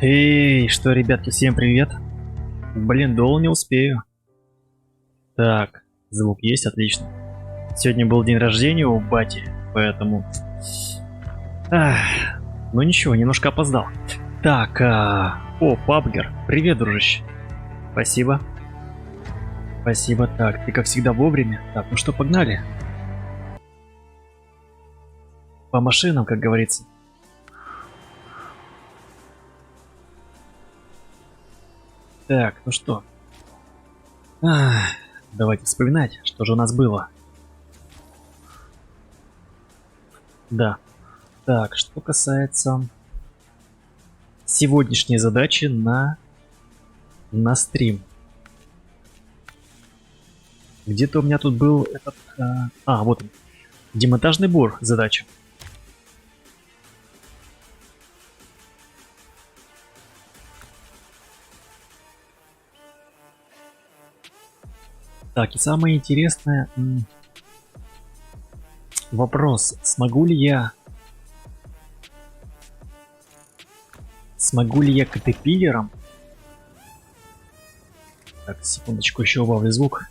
Эй, что, ребятки, всем привет. Блин, долго не успею. Так, звук есть, отлично. Сегодня был день рождения у бати, поэтому... Ну ничего, немножко опоздал. Так, о, Пабгер, привет, дружище. Спасибо. Спасибо, так, ты как всегда вовремя. Так, ну что, погнали. По машинам, как говорится. Так, ну что. Давайте вспоминать, что же у нас было. Да. Так, что касается сегодняшней задачи на стрим. Где-то у меня тут был этот... вот он. Демонтажный бур задача. Так, и самое интересное... Вопрос. Смогу ли я катапиллером... Так, секундочку, еще убавлю звук.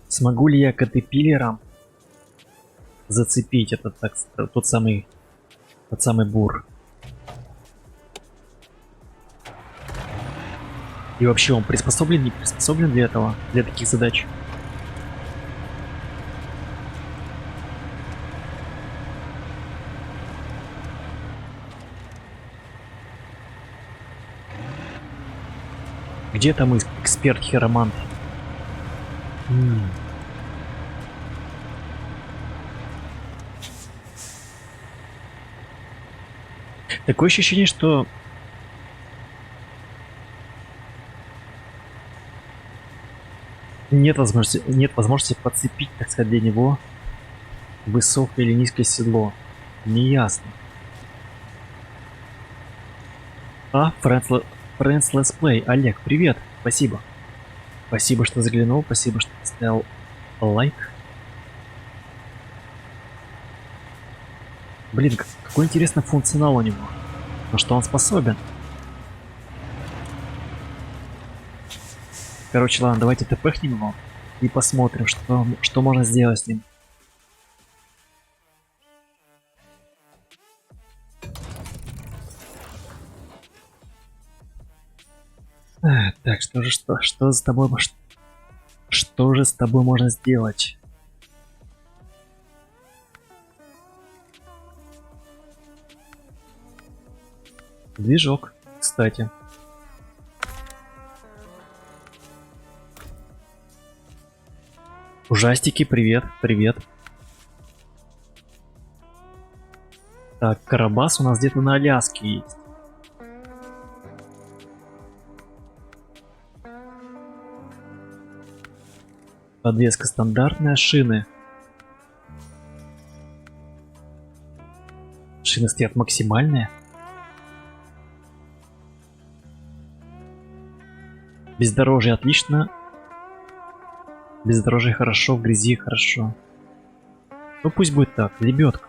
Смогу ли я катапиллером зацепить этот тот самый бур? И вообще он приспособлен, не приспособлен для этого, для таких задач? Где там эксперт-хиромант? Такое ощущение, что... Нет возможности подцепить, так сказать, для него высокое или низкое седло. Неясно. Friends Let's Play. Олег, привет. Спасибо. Спасибо, что заглянул. Спасибо, что поставил лайк. Блин, какой интересный функционал у него. На что он способен? Короче, ладно, давайте тпхнем его и посмотрим, что можно сделать с ним. Так, что же с тобой можно сделать? Движок, кстати. Ужастики, привет, привет. Так, Карабас у нас где-то на Аляске есть. Подвеска стандартная, шины. Шины стоят максимальные. Бездорожье отлично. Бездорожье хорошо, в грязи хорошо. Ну пусть будет так, лебедка.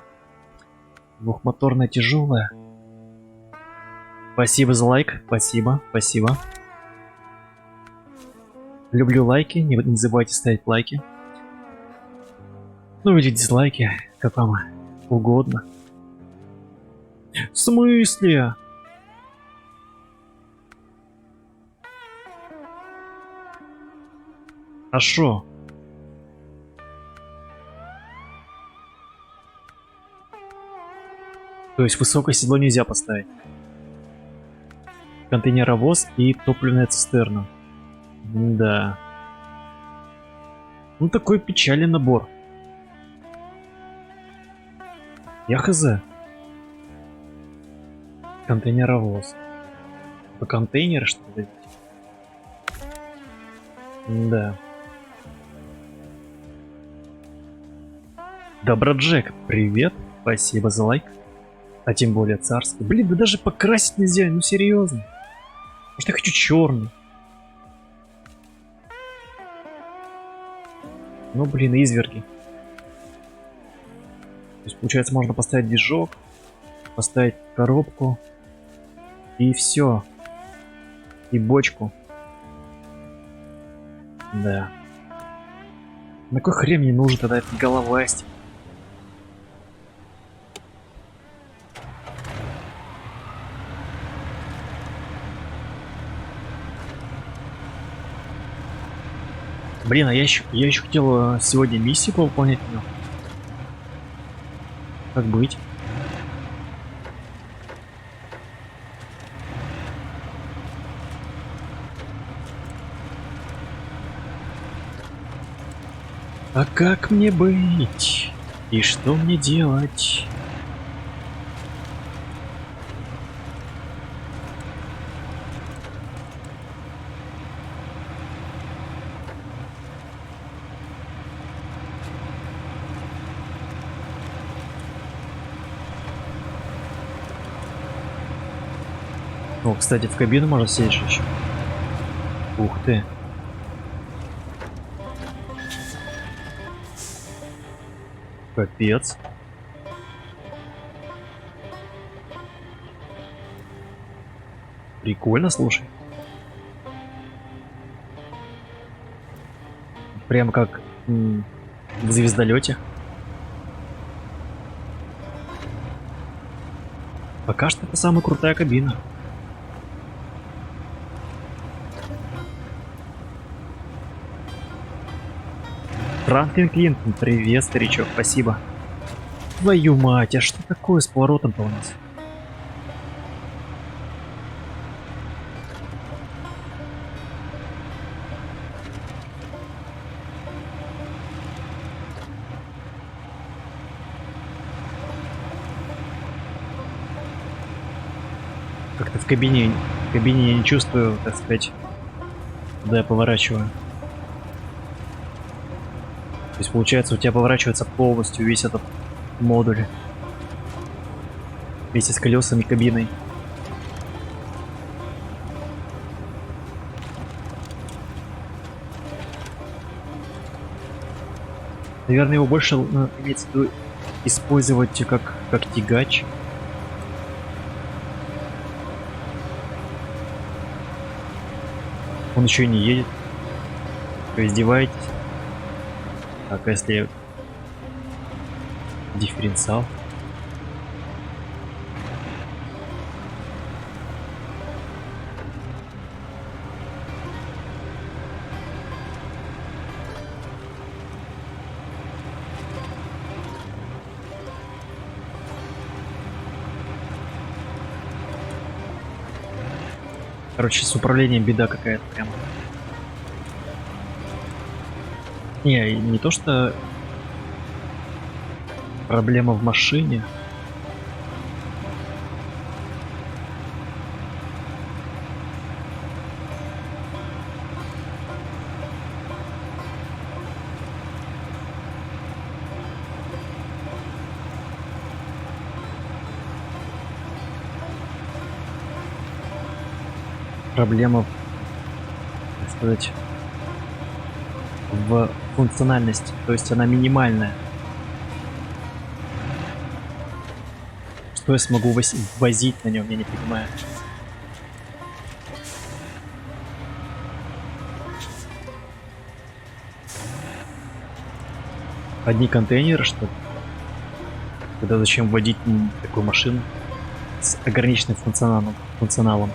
Двухмоторная тяжелая. Спасибо за лайк, спасибо. Люблю лайки, не забывайте ставить лайки. Ну или дизлайки, как вам угодно. В смысле? А шо? То есть высокое седло нельзя поставить. Контейнеровоз и топливная цистерна. Да. Ну такой печальный набор. Я хз. Контейнеровоз. Это контейнеры, что ли? Да. Доброджек, привет. Спасибо за лайк. А тем более царский. Блин, да даже покрасить нельзя, ну серьезно. Может я хочу черный. Ну блин, изверги. То есть получается можно поставить движок. Поставить коробку. И все. И бочку. Да. На какой хрен мне нужен тогда этот головастик? Блин, а я еще хотел сегодня миссию повыполнять. Как быть? А как мне быть? И что мне делать? О, кстати, в кабину можно сесть еще. Ух ты. Капец. Прикольно, слушай. Прям как в звездолете. Пока что это самая крутая кабина. Франклин Клинтон, привет, старичок, спасибо. Твою мать, а что такое с поворотом-то у нас? Как-то в кабине я не чувствую, так сказать, когда я поворачиваю. То есть получается, у тебя поворачивается полностью весь этот модуль. Вместе с колесами, кабиной. Наверное, его больше имеется в виду использовать как тягач. Он еще и не едет. Вы издеваетесь? Так, а если дифференциал? Короче, с управлением беда какая-то прям. Не то что проблема в машине. Проблема, так сказать, в функциональности, то есть она минимальная. Что я смогу возить на нем, я не понимаю. Одни контейнеры, что ли? Тогда зачем вводить такую машину с ограниченным функционалом?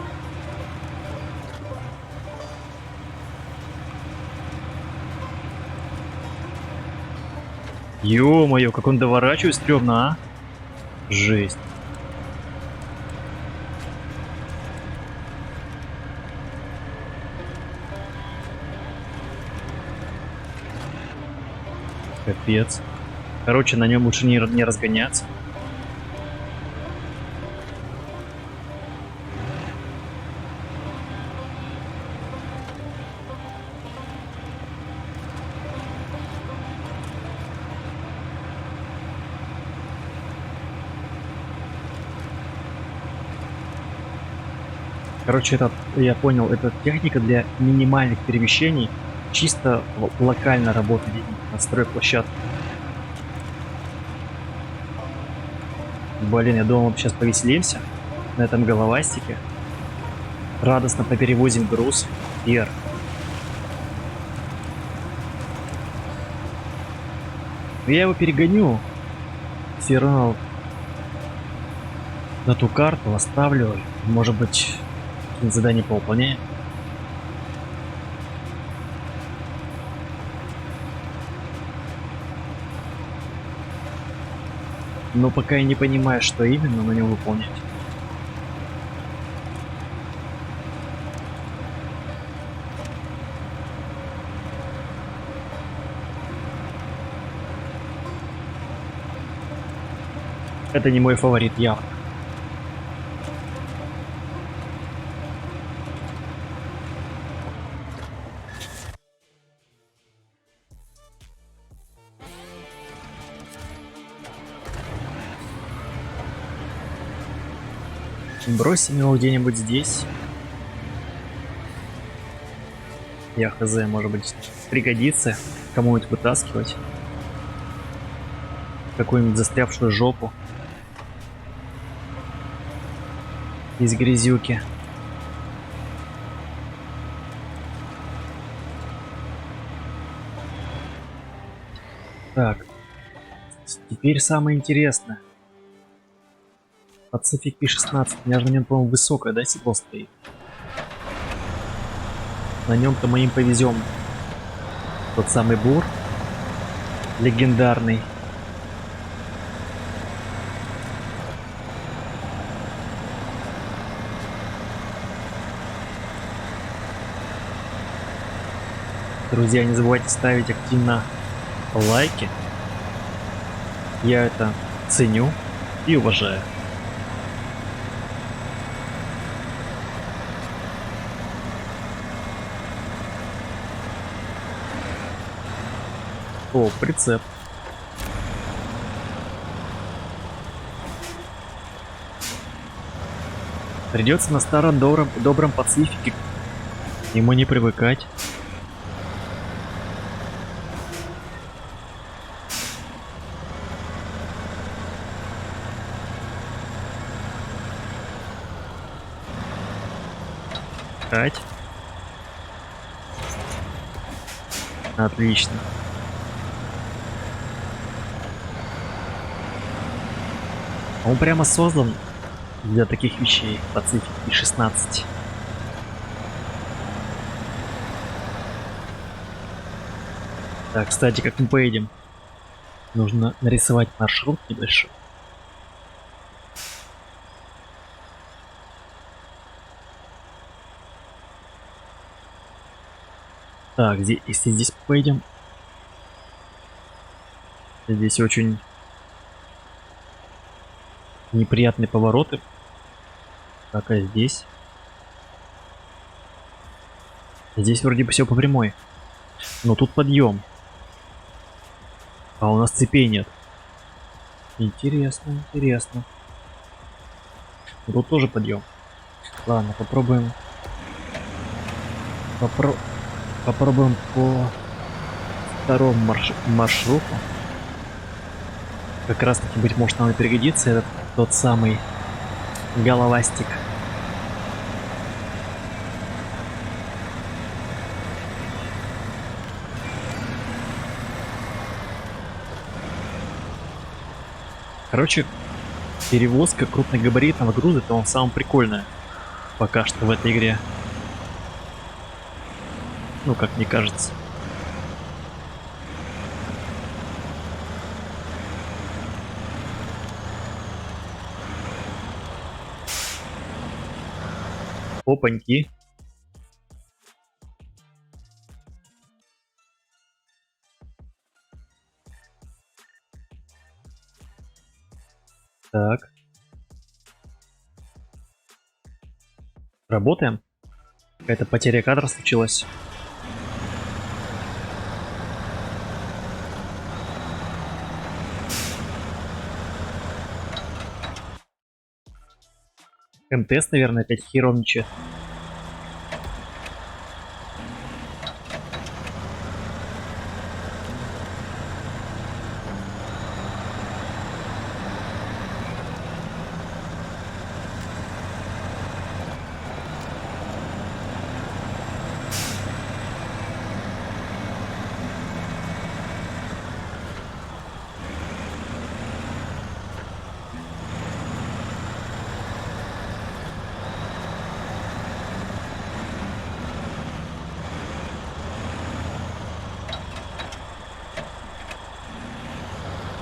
Ё-моё, как он доворачивает, стрёмно, а? Жесть. Капец. Короче, на нем лучше не разгоняться. Короче, я понял, это техника для минимальных перемещений, чисто локально работать на стройплощадке. Блин, я думал, мы сейчас повеселимся на этом головастике. Радостно поперевозим груз. Ир. Я его перегоню. Все равно на ту карту оставлю. Может быть, задание повыполняем. Но пока я не понимаю, что именно на нем выполнять. Это не мой фаворит явно. Бросим его где-нибудь здесь. Я хз, может быть, пригодится кому-нибудь вытаскивать. Какую-нибудь застрявшую жопу. Из грязюки. Так. Теперь самое интересное. Pacific P16. У меня же на нем, по-моему, высокое, да, седло стоит? На нем-то мы им повезем. Тот самый бур. Легендарный. Друзья, не забывайте ставить активно лайки. Я это ценю и уважаю. О, прицеп. Придется на старом добром Пацифике к нему не привыкать. Отлично. Он прямо создан для таких вещей. Pacific P16. Так, кстати, как мы поедем? Нужно нарисовать маршрут небольшой. Так, если здесь поедем, здесь очень неприятные повороты. Так, а здесь? Здесь вроде бы все по прямой. Но тут подъем. А у нас цепей нет. Интересно, интересно. Тут тоже подъем. Ладно, попробуем. Попробуем по второму маршруту. Как раз таки, быть может, нам и пригодится этот тот самый головастик. Короче, перевозка крупногабаритного груза — это он самое прикольное пока что в этой игре. Ну, как мне кажется. Опаньки. Так. Работаем. Какая-то потеря кадра случилась. МТС, наверное, опять херовничает.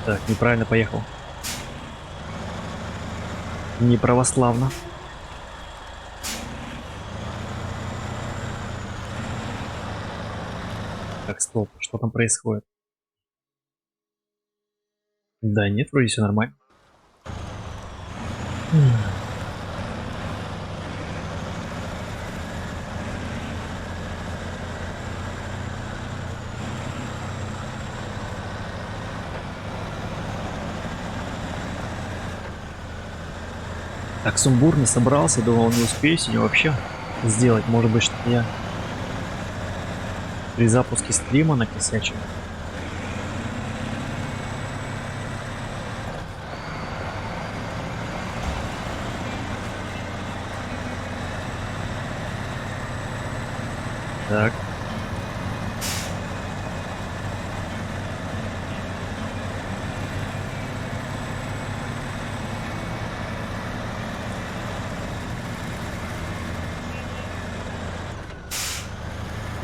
Так, неправильно поехал. Неправославно. Так, стоп, что там происходит? Да нет, вроде все нормально. Так сумбурно собрался, думал, не успею сегодня вообще сделать. Может быть, что я при запуске стрима накосячил. Так.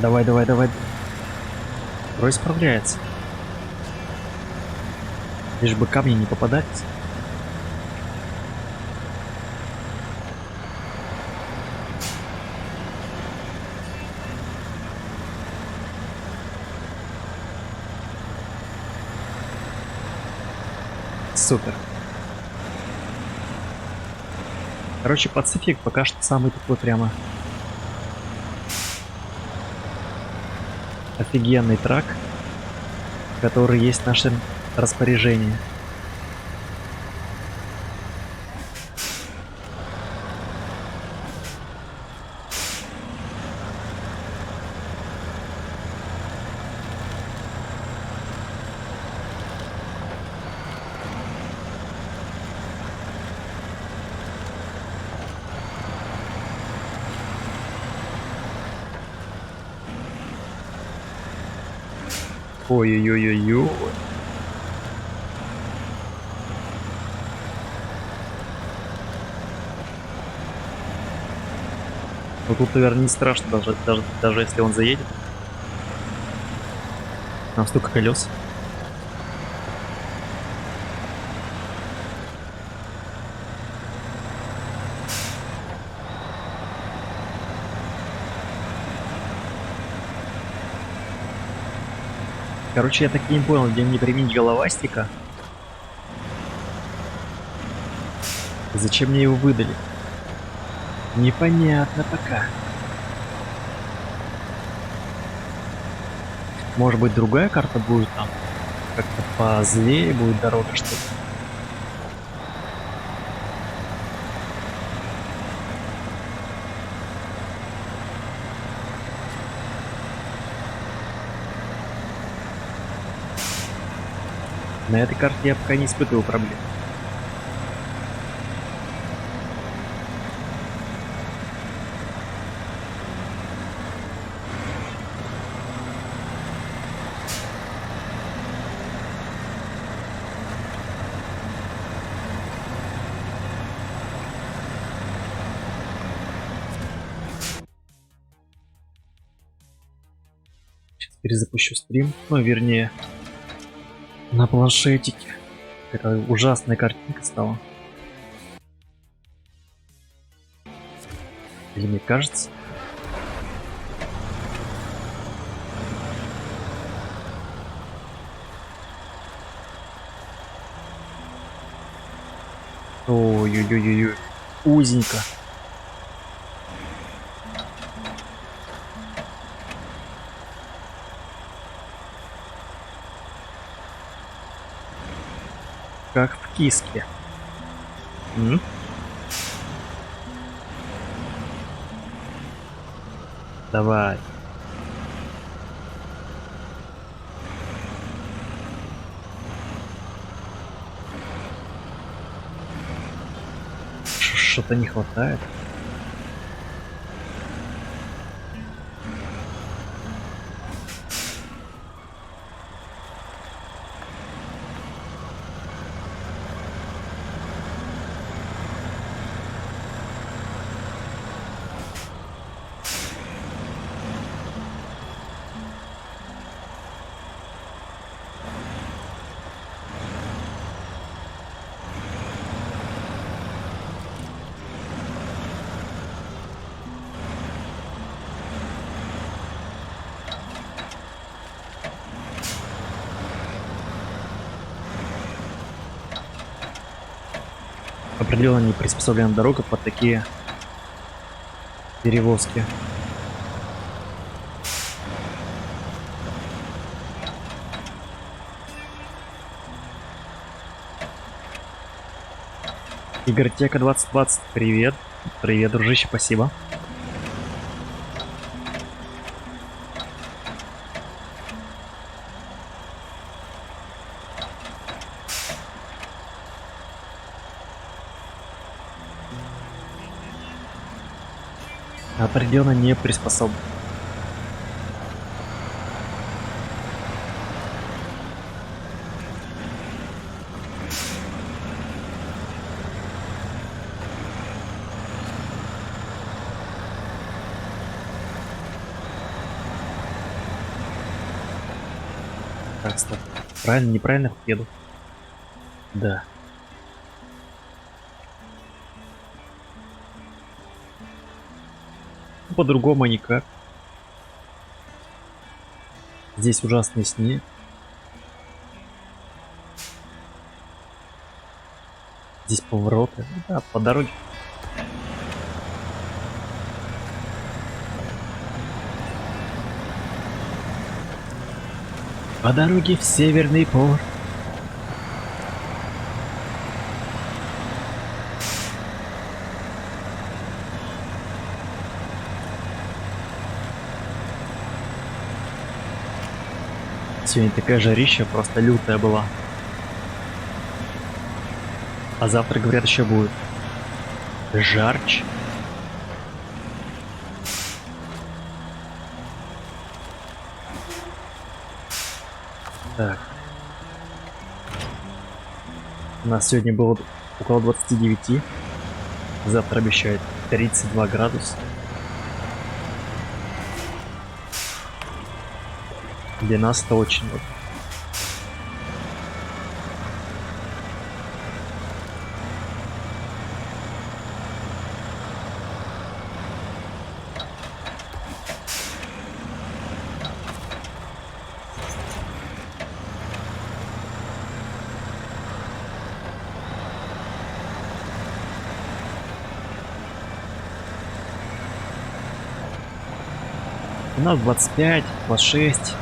Давай, давай, давай. Вроде справляется. Лишь бы камни не попадались. Супер. Короче, Пацифик пока что самый такой прямо офигенный трак, который есть в нашем распоряжении. Ой-ой-ой-ой-ой. Ну тут, наверное, не страшно, даже если он заедет. Там столько колес. Короче, я так и не понял, где мне применить головастика. Зачем мне его выдали? Непонятно пока. Может быть, другая карта будет там? Как-то позлее будет дорога, что ли? На этой карте я пока не испытываю проблем. Сейчас перезапущу стрим, ну вернее на планшетике. Это ужасная картинка стала. Или мне кажется? Ой-ой-ой-ой. Узенько. Как в киске. Давай. Что-то не хватает. Определенно не приспособлена дорога под такие перевозки. Игротека 2020, привет. Привет, дружище, спасибо. Определенно не приспособлен. Так, стоп. Правильно, неправильно еду. Да. По-другому никак. Здесь ужасный снег. Здесь повороты. Да, по дороге. По дороге в Северный порт. Сегодня такая жарища, просто лютая была. А завтра, говорят, еще будет жарче. Так. У нас сегодня было около 29. Завтра обещают 32 градуса. Для нас это очень много. У нас 25, 26.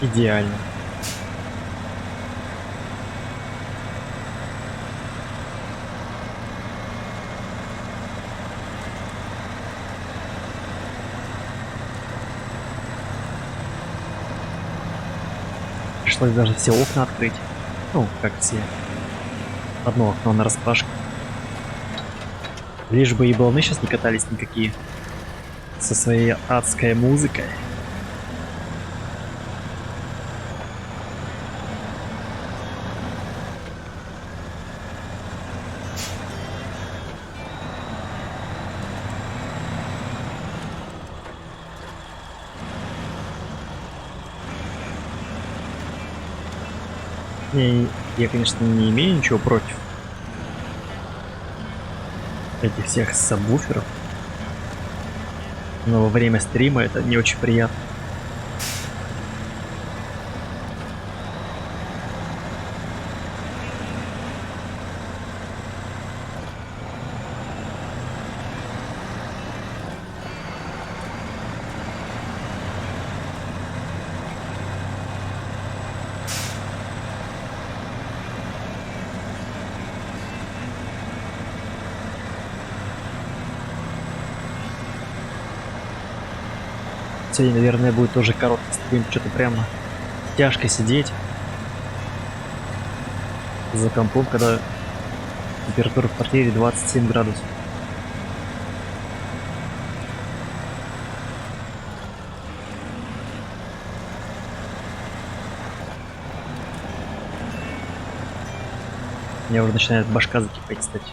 Идеально. Пришлось даже все окна открыть. Ну, как все. Одно окно нараспашку. Лишь бы и волны сейчас не катались никакие. Со своей адской музыкой. Я, конечно, не имею ничего против этих всех сабвуферов, но во время стрима это не очень приятно. Сегодня, наверное, будет тоже короткий стрим, что-то прямо тяжко сидеть за компом, когда температура в квартире 27 градусов. У меня уже начинает башка закипать, кстати.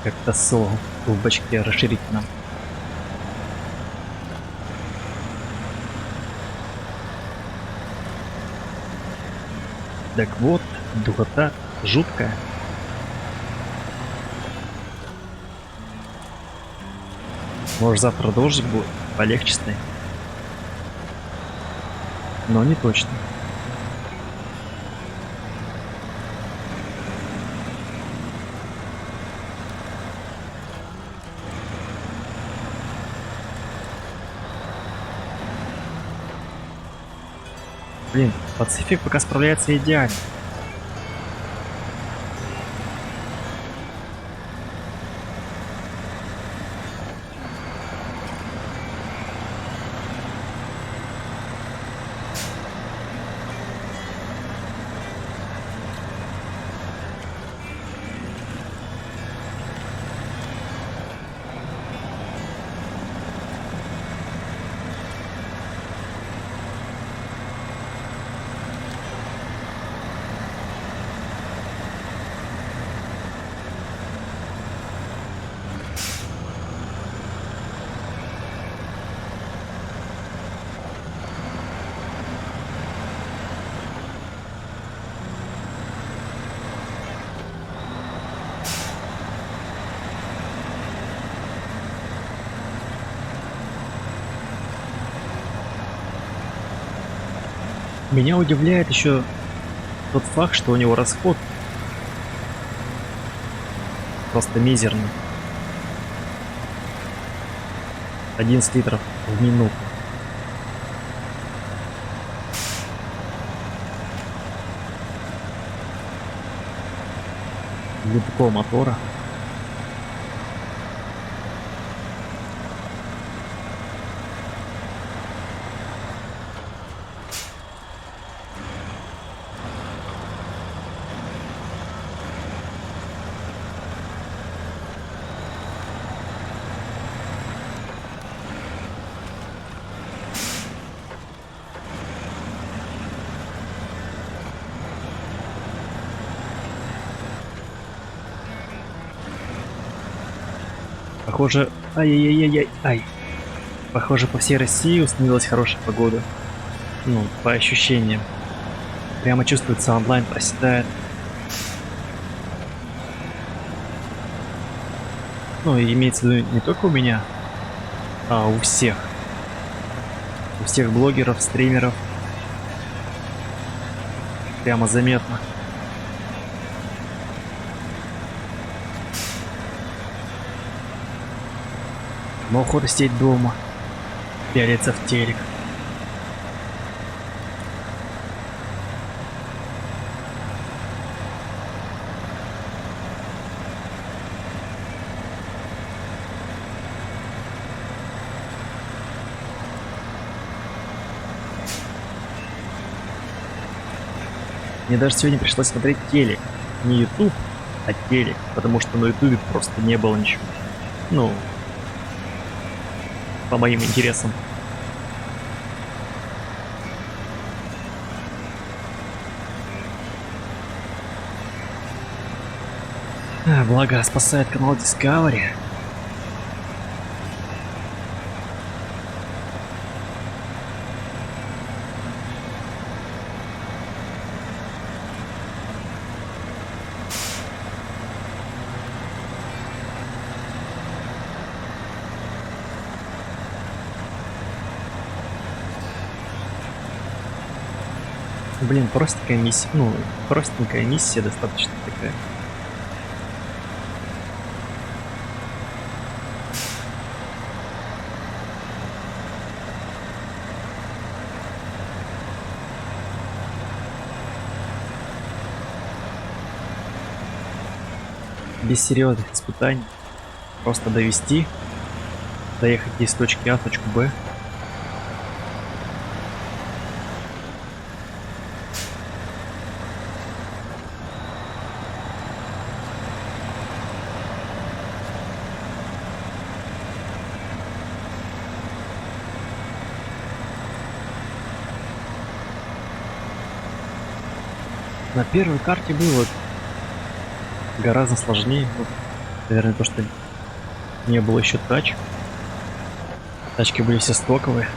Как-то соло в бачке расширительно. Так вот, духота жуткая. Может, завтра дождик будет, полегче станет. Но не точно. Блин, Пацифик пока справляется идеально. Меня удивляет еще тот факт, что у него расход просто мизерный. 11 литров в минуту. Для такого мотора. Похоже, ай-яй-яй-яй-ай. Похоже, по всей России установилась хорошая погода. Ну, по ощущениям. Прямо чувствуется, онлайн проседает. Ну, и имеется в виду не только у меня, а у всех. У всех блогеров, стримеров. Прямо заметно. Но охота сидеть дома, пялиться в телек. Мне даже сегодня пришлось смотреть телек. Не YouTube, а телек, потому что на YouTube просто не было ничего. Ну, по моим интересам. Благо, спасает канал Discovery. Блин, простенькая миссия. Ну, простенькая миссия достаточно такая. Без серьезных испытаний. Просто довести, доехать из точки А в точку Б. На первой карте было гораздо сложнее. Ну, наверное, то, что не было еще тачек. Тачки были все стоковые.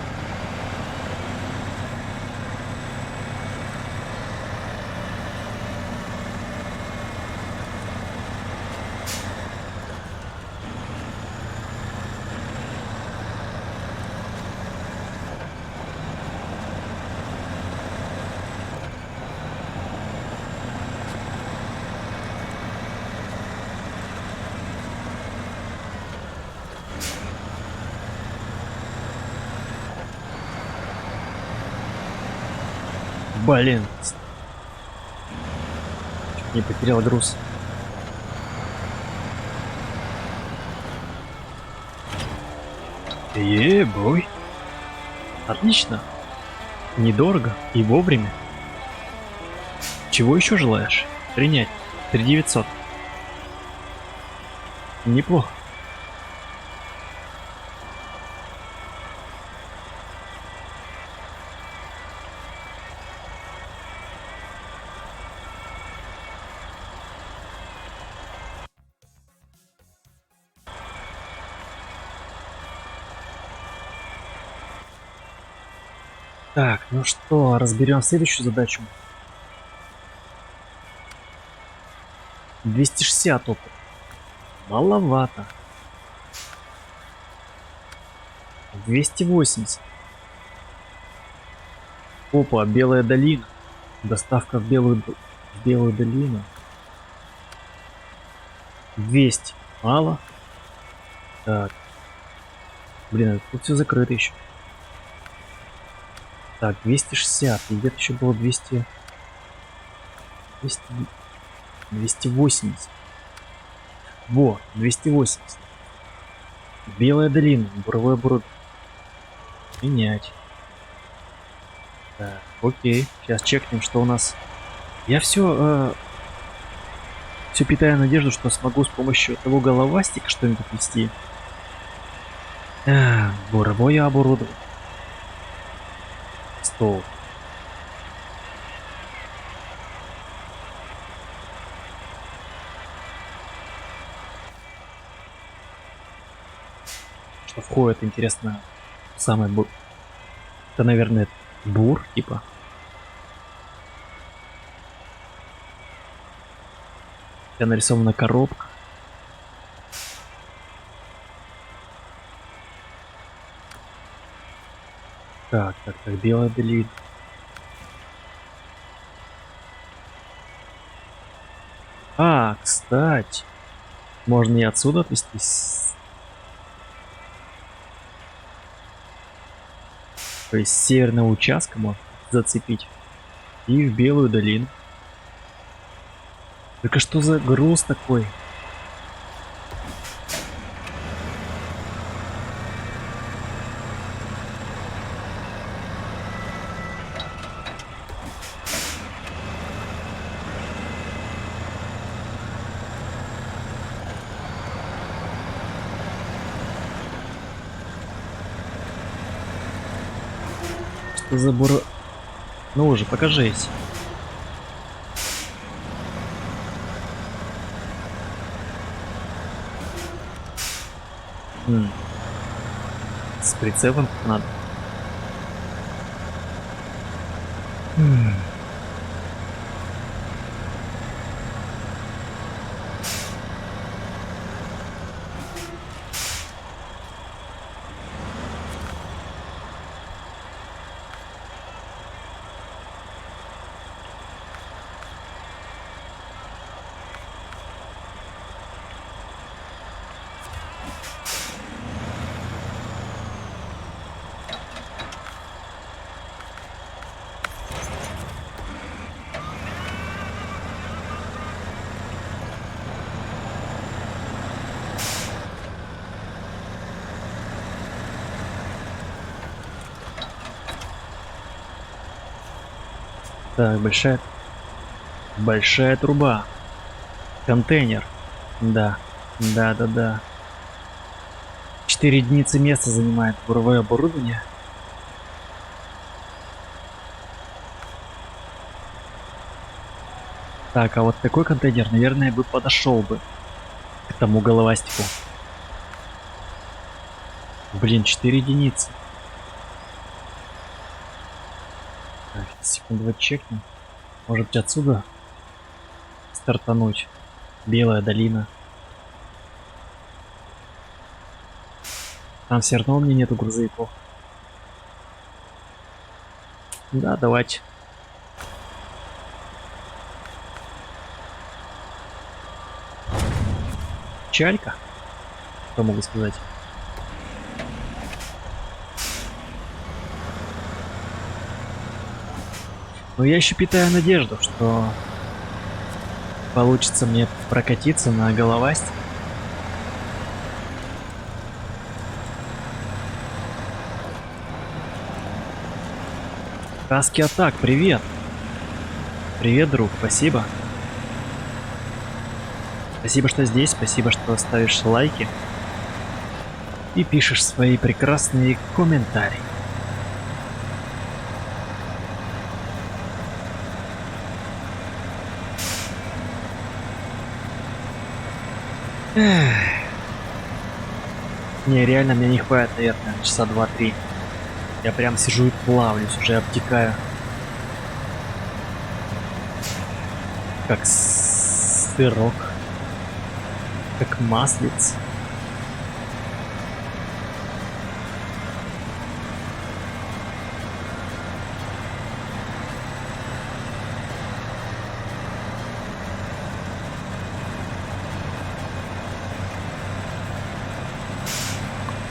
Блин. Чуть не потерял груз. Бой. Отлично. Недорого и вовремя. Чего еще желаешь? Принять. 3900. Неплохо. Так, ну что, разберем следующую задачу. 260 опыт. Маловато. 280. Опа, Белая долина. Доставка в Белую долину. 200. Мало. Так. Блин, тут все закрыто еще. Так, 260. И где-то еще было 200... 280. Во, 280. Белая долина. Буровой бруд. Менять. Так, окей. Сейчас чекнем, что у нас. Я все питаю надежду, что смогу с помощью того головастика что-нибудь вести. Буровое оборудование. Стол. Что входит, интересно, самое бур. Это, наверное, бур, типа. Я нарисована коробка. Так, Белая долина. Кстати. Можно и отсюда отвезтись. То есть с северного участка можно зацепить. И в Белую долину. Только что за груз такой? Что за бур... Ну уже, покажись. С прицелом надо. Так, большая труба. Контейнер. Да. 4 единицы места занимает буровое оборудование. Так, а вот такой контейнер, наверное, бы подошел бы к тому головастику. Блин, 4 единицы. Так, секунду чекнем. Может быть отсюда стартануть. Белая долина. Там все равно у меня нету грузовиков. Да, давайте. Чайка? Что могу сказать? Но я еще питаю надежду, что получится мне прокатиться на головасть. Таски Атак, привет! Привет, друг, спасибо. Спасибо, что здесь, спасибо, что ставишь лайки и пишешь свои прекрасные комментарии. Эх. Не, реально мне не хватит, наверное, часа 2-3. Я прям сижу и плавлюсь, уже обтекаю. Как сырок. Как маслиц.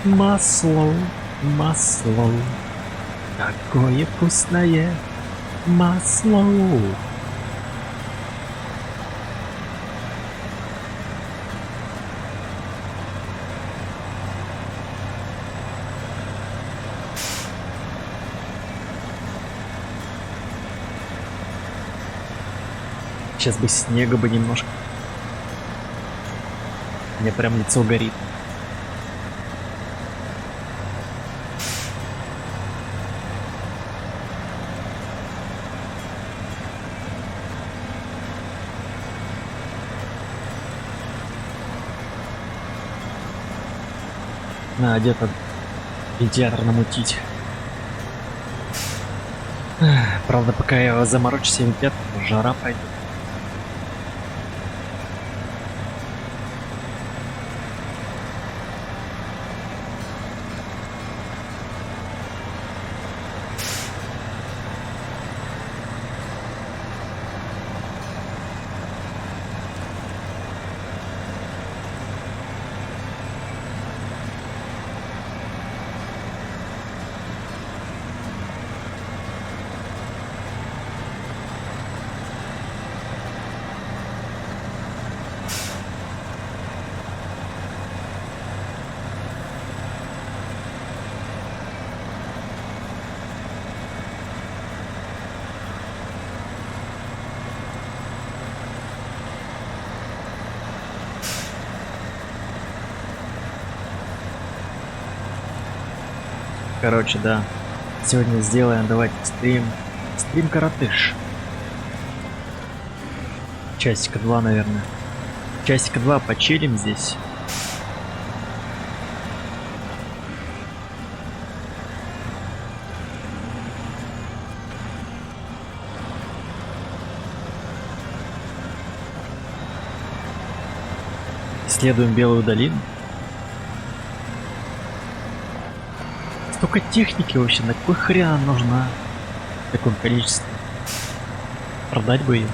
Масло, масло, такое вкусное масло. Сейчас бы снега бы немножко. У меня прям лицо горит. Надо где-то вентилятор намутить. Правда, пока я заморочусь вентилятор, жара пойдет. Короче, да. Сегодня сделаем, давайте, стрим коротыш. Часика 2, наверное. Часика 2 почилим здесь. Исследуем Белую долину. Столько техники вообще, на какой хрен она нужна в таком количестве? Продать бы ее.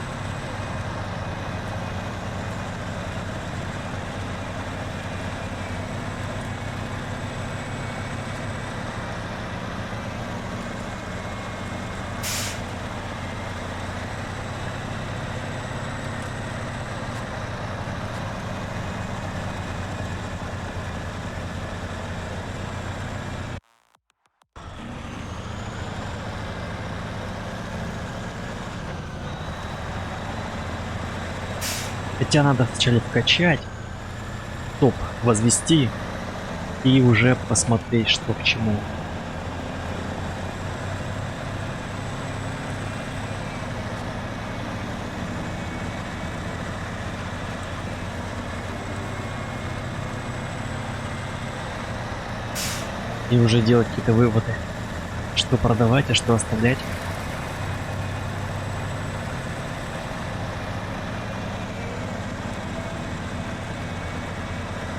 Хотя надо сначала вкачать, топ возвести и уже посмотреть, что к чему. И уже делать какие-то выводы, что продавать, а что оставлять.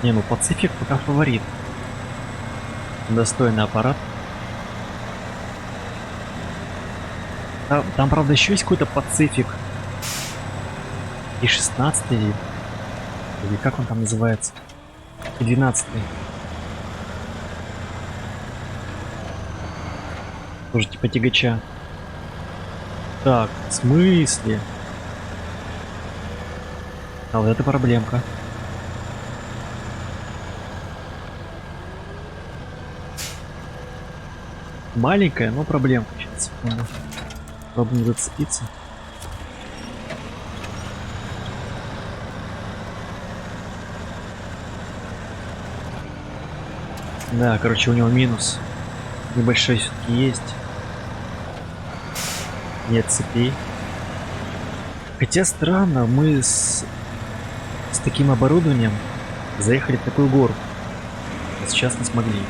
Не, ну Пацифик пока фаворит. Достойный аппарат. Там, правда, еще есть какой-то Пацифик. И 16-й. Или как он там называется? И 12-й. Тоже типа тягача. Так, в смысле? А вот это проблемка. Маленькая, но проблемка. Сейчас, секунду. Пробуем зацепиться. Да, короче, у него минус. Небольшой все-таки есть. Нет цепей. Хотя странно, мы с таким оборудованием заехали в такую гору. А сейчас не смогли.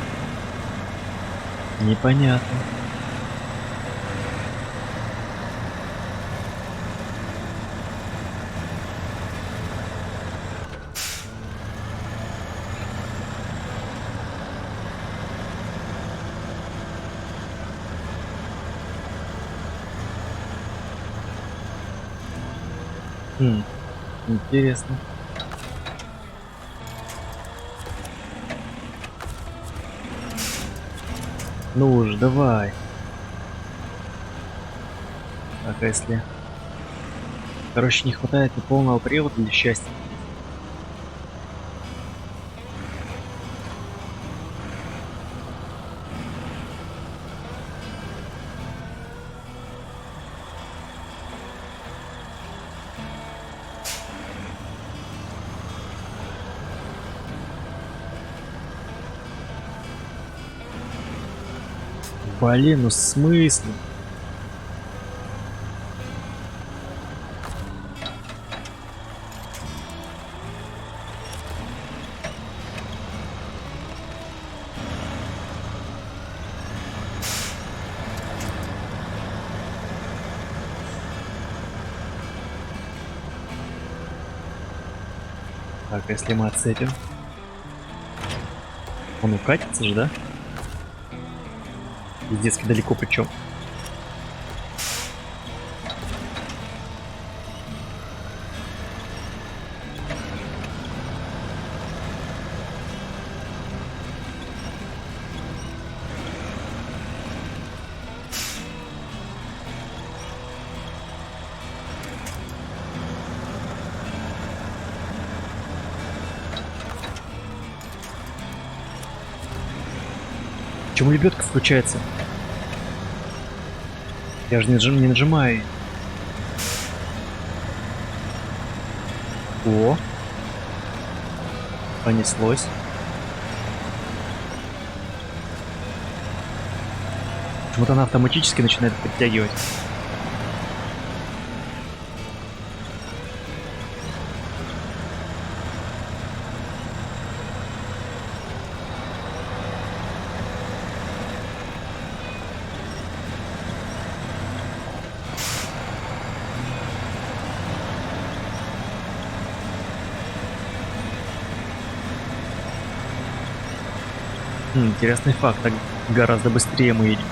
Непонятно. Интересно. Ну уж, давай. Так, а если... Короче, не хватает и полного привода для счастья. Блин, ну в смысле? Так, а если мы отцепим? Он укатится же, да? Пиздецки далеко причем. Почему лебедка включается? Я же не нажимаю. О! Понеслось. Почему-то она автоматически начинает подтягивать. Интересный факт, так гораздо быстрее мы едем.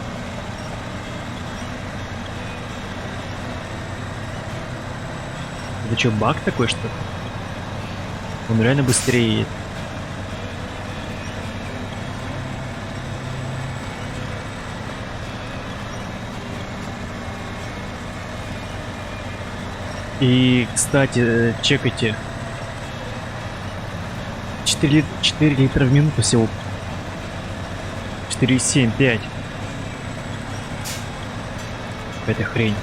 Это что, баг такой, что ли? Он реально быстрее едет. И, кстати, чекайте. 4 литра в минуту всего. 4,7, 5. Какая-то хрень.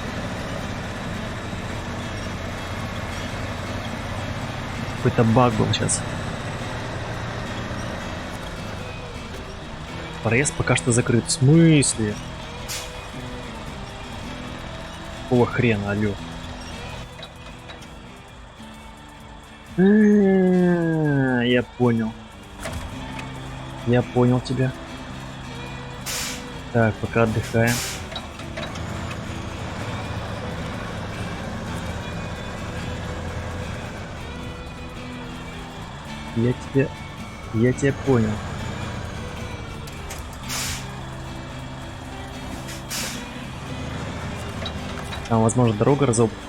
Какой-то баг был сейчас. Проезд пока что закрыт. В смысле? Какого хрена, алё? Я понял. Я понял тебя. Так, пока отдыхаем. Я тебя понял. Там, возможно, дорога разобрана.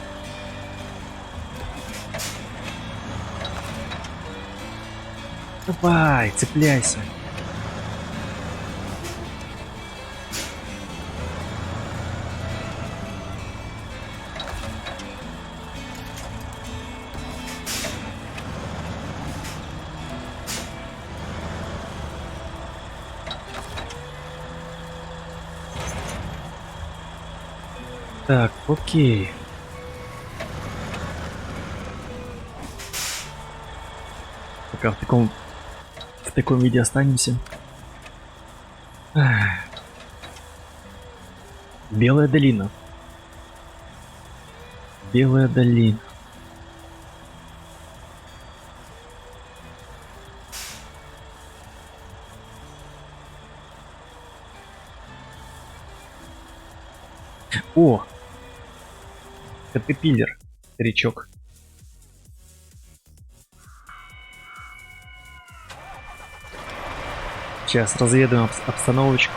Давай, цепляйся. Так, окей. Пока в таком виде останемся. Ах. Белая долина. Белая долина. О! Катепиллер, старичок. Сейчас разведаем обстановочку.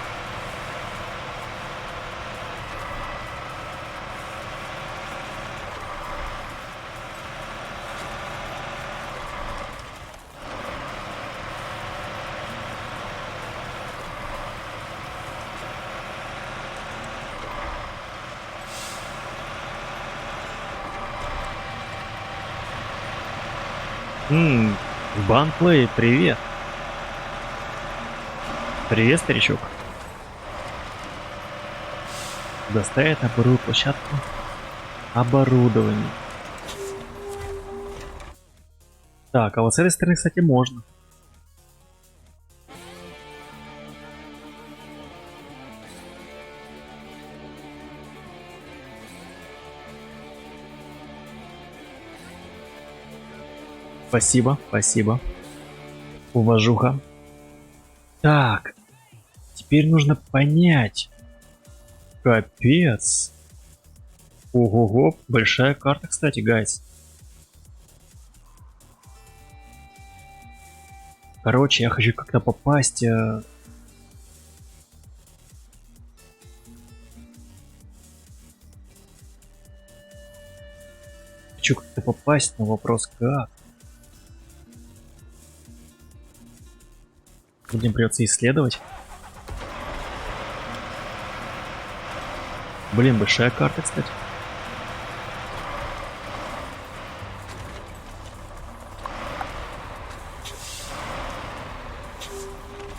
Банплей, привет. Привет, старичок. Доставить на первую площадку оборудование. Так, а вот с этой стороны, кстати, можно. Спасибо, спасибо. Уважуха. Так, теперь нужно понять. Капец. Ого-го, большая карта, кстати, гайс. Короче, я хочу как-то попасть. Хочу как-то попасть, но вопрос как. Будем придется исследовать. Блин, большая карта, кстати.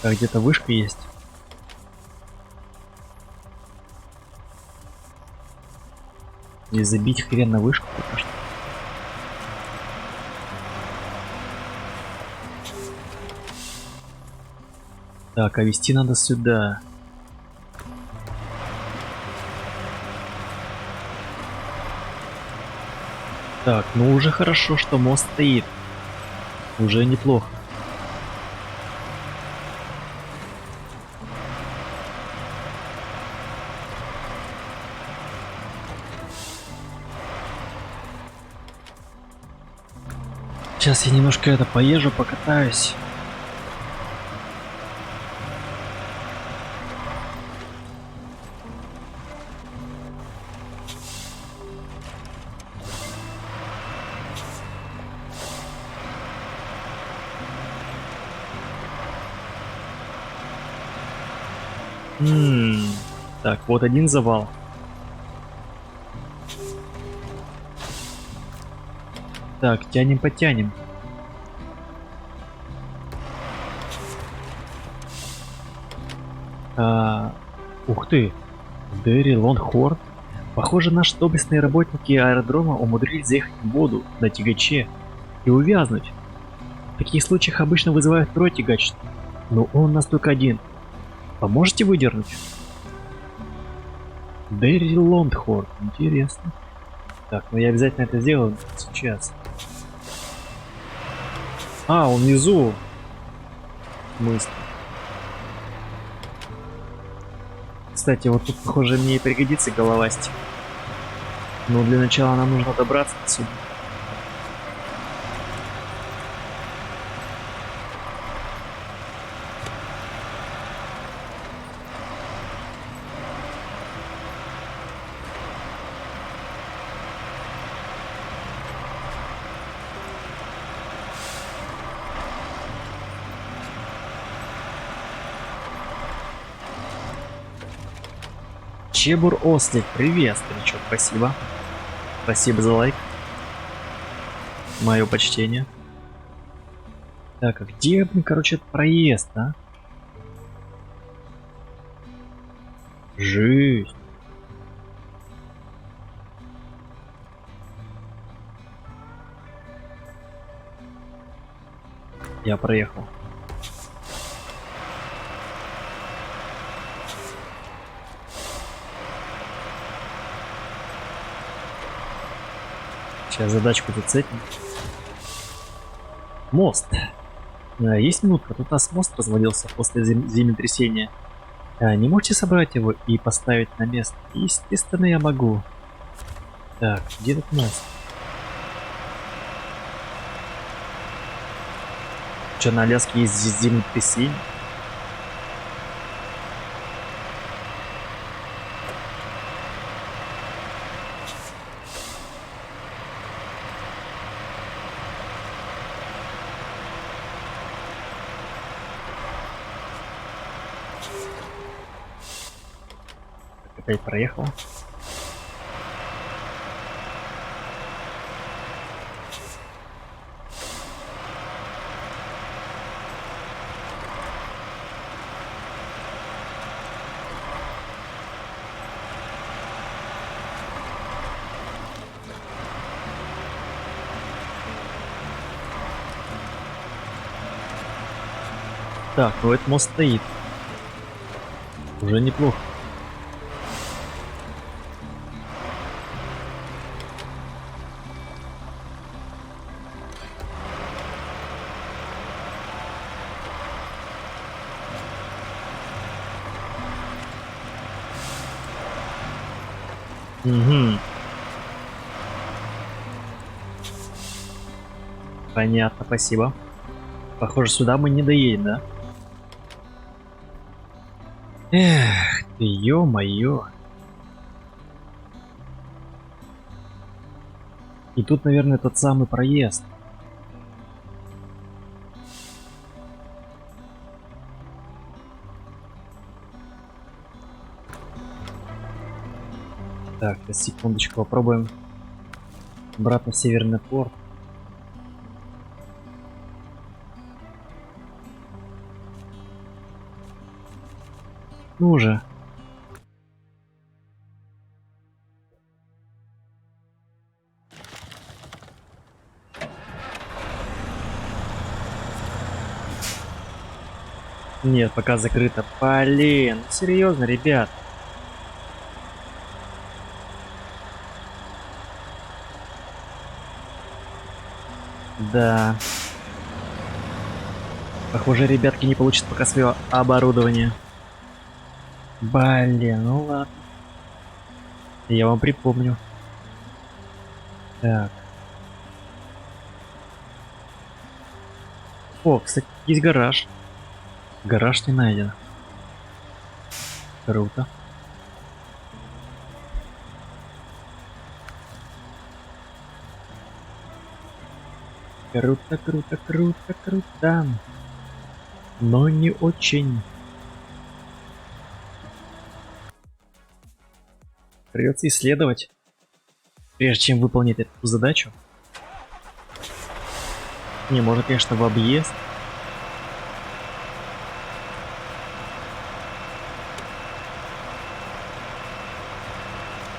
Так, где-то вышка есть. И забить хрен на вышку пока что. Так, а вести надо сюда. Так, ну уже хорошо, что мост стоит. Уже неплохо. Сейчас я немножко это поезжу, покатаюсь. Так, вот один завал. Так, тянем, потянем. Ух ты, Дерри Лонгхорн. Похоже, наши доблестные работники аэродрома умудрились заехать в воду на тягаче и увязнуть. В таких случаях обычно вызывают второй тягач, но он у нас только один. Поможете выдернуть? Дерри Лонгхорн, интересно. Так, ну я обязательно это сделаю сейчас. А, он внизу. Мысли. Кстати, вот тут, похоже, мне и пригодится головастик. Но для начала нам нужно добраться отсюда. Чебур Ослик, привет, старичок, спасибо. Спасибо за лайк. Мое почтение. Так, а где, короче, проезд, а? Жесть. Я проехал. Сейчас задачку зацепим. Мост. Есть минутка, тут у нас мост развалился после землетрясения. Не можете собрать его и поставить на место? Естественно, я могу. Так, где этот мост? Что, на Аляске есть землетрясение? Опять проехал. Так, ну этот мост стоит. Уже неплохо. Угу. Понятно, спасибо. Похоже, сюда мы не доедем, да? Эх, ты ё-моё. И тут, наверное, тот самый проезд. Так, сейчас секундочку, попробуем обратно в Северный порт. Ну уже. Нет, пока закрыто. Блин, серьезно, ребят. Да. Похоже, ребятки не получат пока свое оборудование. Блин, ну ладно. Я вам припомню. Так. О, кстати, есть гараж. Гараж не найден. Круто. Круто, круто, круто, круто. Но не очень. Придется исследовать, прежде чем выполнить эту задачу. Не, может, конечно, в объезд.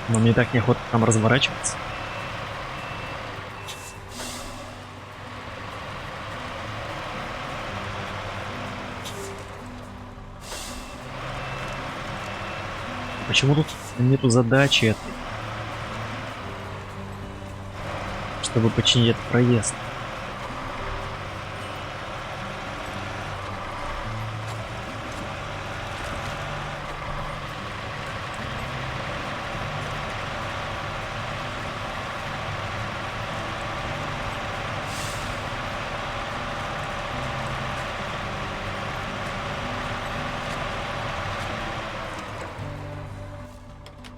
Но мне так неохота там разворачиваться. Почему тут нету задачи этой? Чтобы починить этот проезд.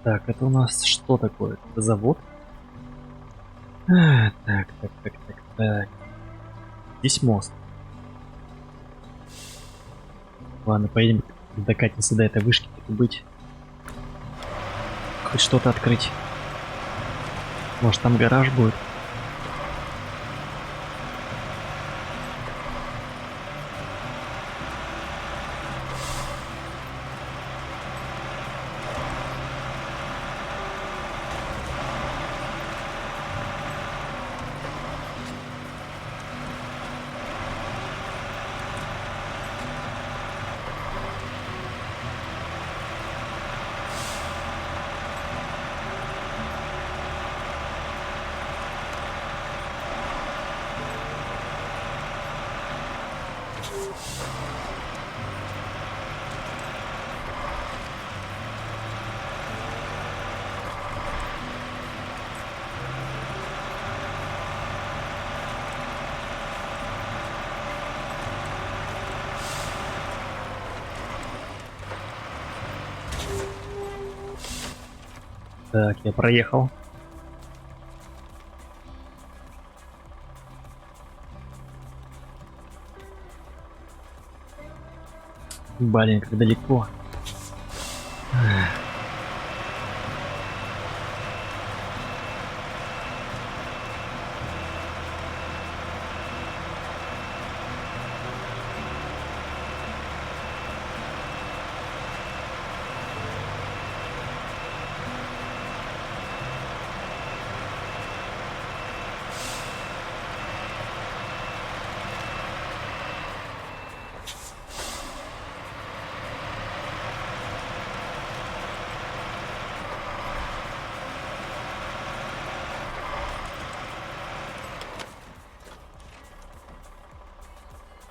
Так, это у нас что такое? Это завод? Так. Здесь мост. Ладно, поедем докатимся до этой вышки, так и быть. Хоть что-то открыть. Может, там гараж будет? Так, я проехал. Блин, как далеко.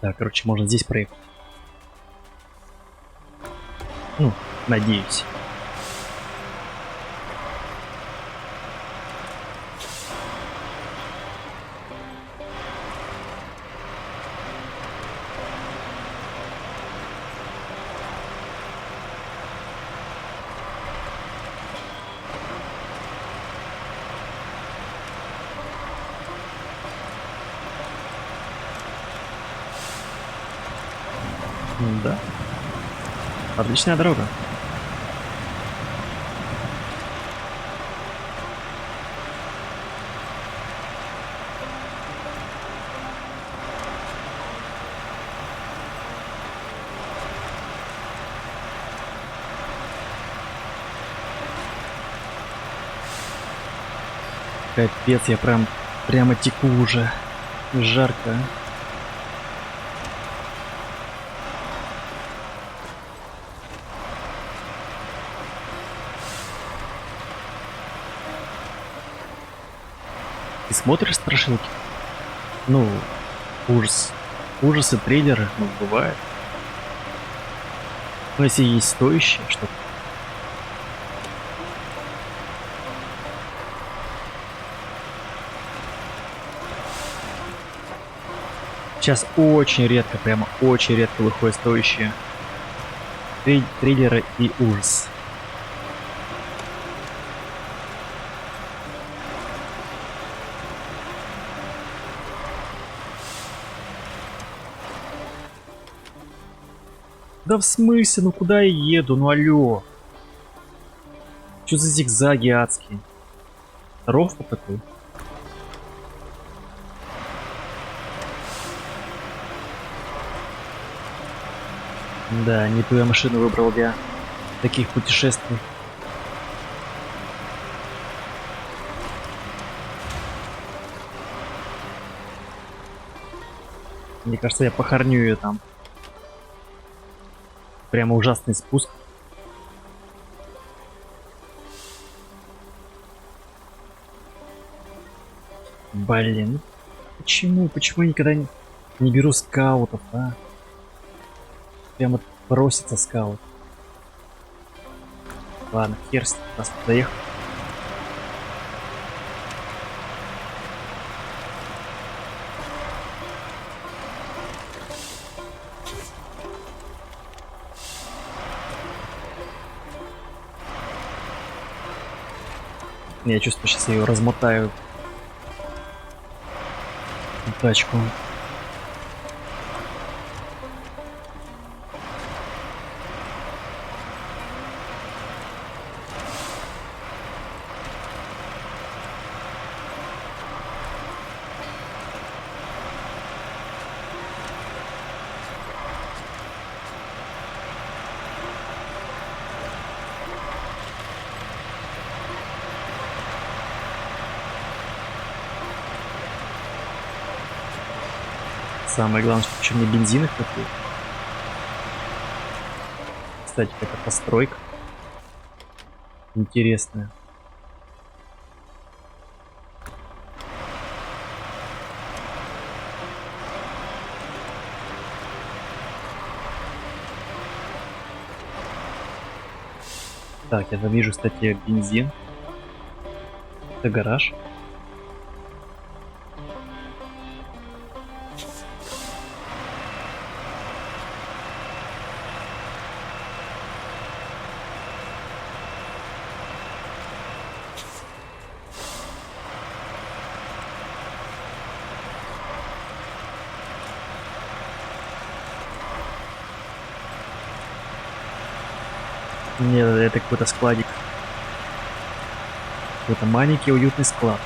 Так, короче, можно здесь проехать. Ну, надеюсь. Да. Отличная дорога. Капец, я прямо теку уже. Жарко. Ты смотришь страшилки? Ну, ужасы, триллеры, ну, бывает. Но если есть стоящее что-то. Сейчас очень редко, прямо очень редко выходят стоящие триллеры и ужас. Да в смысле, ну куда я еду, ну алло. Что за зигзаги адские? Ров такой? Да, не ту я машину выбрал для таких путешествий. Мне кажется, я похороню ее там. Прямо ужасный спуск. Блин, почему я никогда не беру скаутов, а? Прямо просится скаут. Ладно, хер с ним, раз доехал. Я чувствую, сейчас я ее размотаю. Тачку. Самое главное, что еще мне бензина хватит. Кстати, это постройка. Интересная. Так, я там вижу, кстати, бензин. Это гараж. Нет, это какой-то складик. Какой-то маленький уютный склад.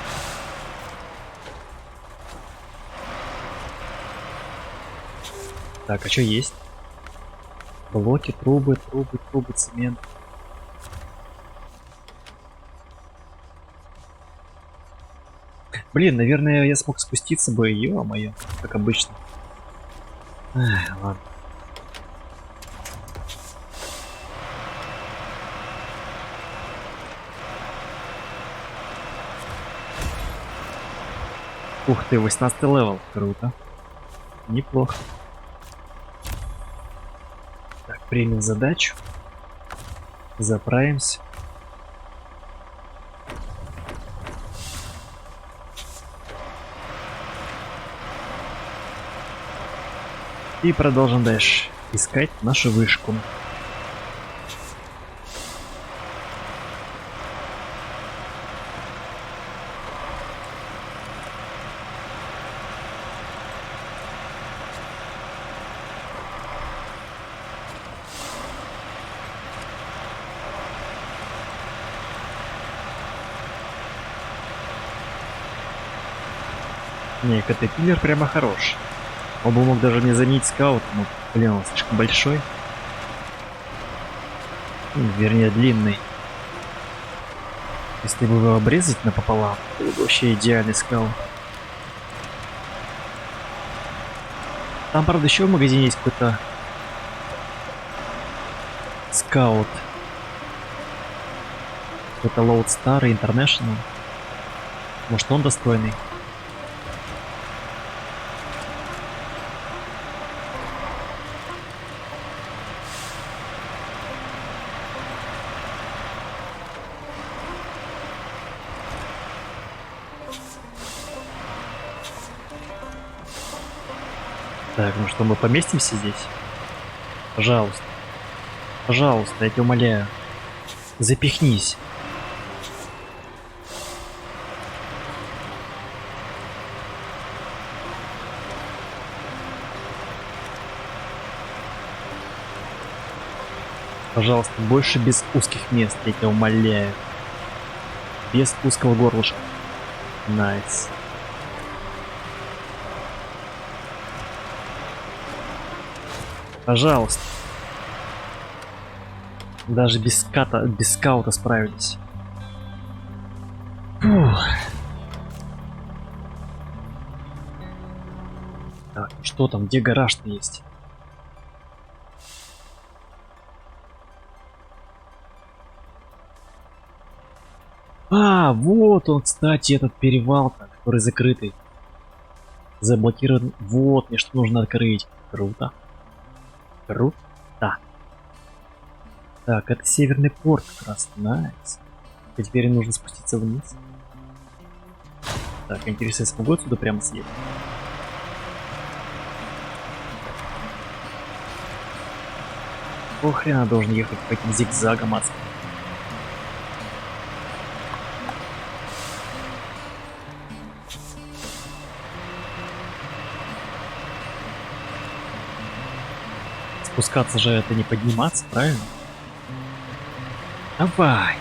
Так, а что есть? Блоки, трубы, цемент. Блин, наверное, я смог спуститься бы, ё-моё, как обычно. Эх, ладно. Ух ты, 18 левел, круто. Неплохо. Так, примем задачу. Заправимся. И продолжим дальше искать нашу вышку. Не, Катапиллер прямо хорош. Он бы мог даже не заменить скаут, но, блин, он слишком большой. Вернее, длинный. Если бы его обрезать напополам, то был бы вообще идеальный скаут. Там, правда, еще в магазине есть какой-то скаут. Какой-то Lodestar International. Может, он достойный. Так, ну что, мы поместимся здесь? Пожалуйста. Пожалуйста, я тебя умоляю. Запихнись. Пожалуйста, больше без узких мест, я тебя умоляю. Без узкого горлышка. Найс. Пожалуйста. Даже без скаута справились. Фух. Так, что там, где гараж-то есть? А, вот он, кстати, этот перевал-то, который закрытый. Заблокирован. Вот, мне что нужно открыть. Круто. Круто. Так, это северный порт как раз. Найс. И теперь нужно спуститься вниз. Так, интересно, я смогу отсюда прямо съехать? Ох, хрена должен ехать по этим зигзагам адским. Спускаться же это не подниматься, правильно? Давай.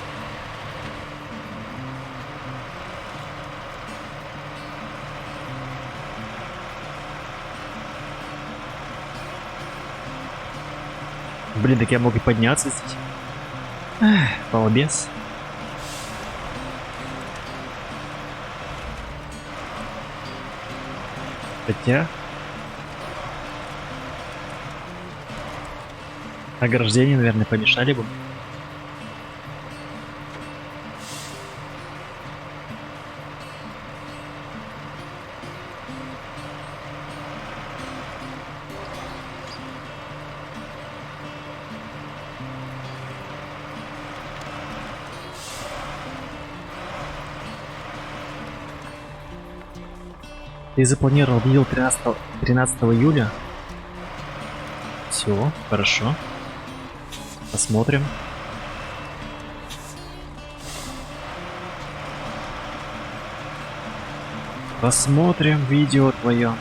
Блин, так я мог и подняться здесь. Эх, балбес. Хотя... ограждения, наверное, помешали бы. Ты запланировал видео 13 июля? Все, хорошо. Посмотрим. Посмотрим видео твое.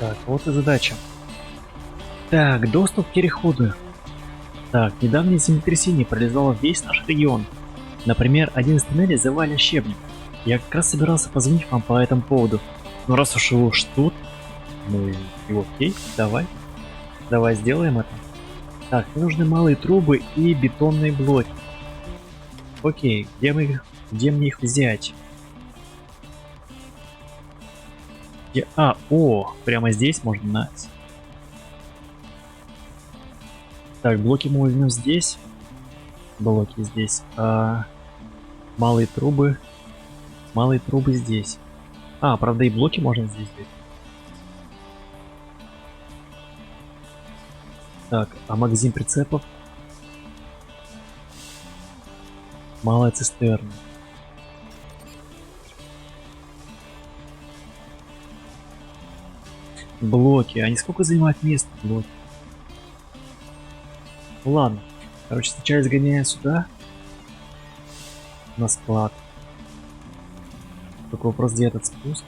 Так, вот и задача. Так, доступ к переходу. Так, недавнее землетрясение пролезало весь наш регион. Например, один из туннелей завален щебнем. Я как раз собирался позвонить вам по этому поводу. Но раз уж его тут, ну и окей, давай. Давай сделаем это. Так, мне нужны малые трубы и бетонные блоки. Окей, где мне их взять? Прямо здесь можно. Так, блоки мы возьмем здесь. Блоки здесь. Малые трубы. Малые трубы здесь. Правда и блоки можно здесь взять. Так, магазин прицепов. Малая цистерна. Блоки. Они сколько занимают места, блоки? Ладно. Короче, сначала сгоняем сюда. На склад. Только вопрос, где этот спуск?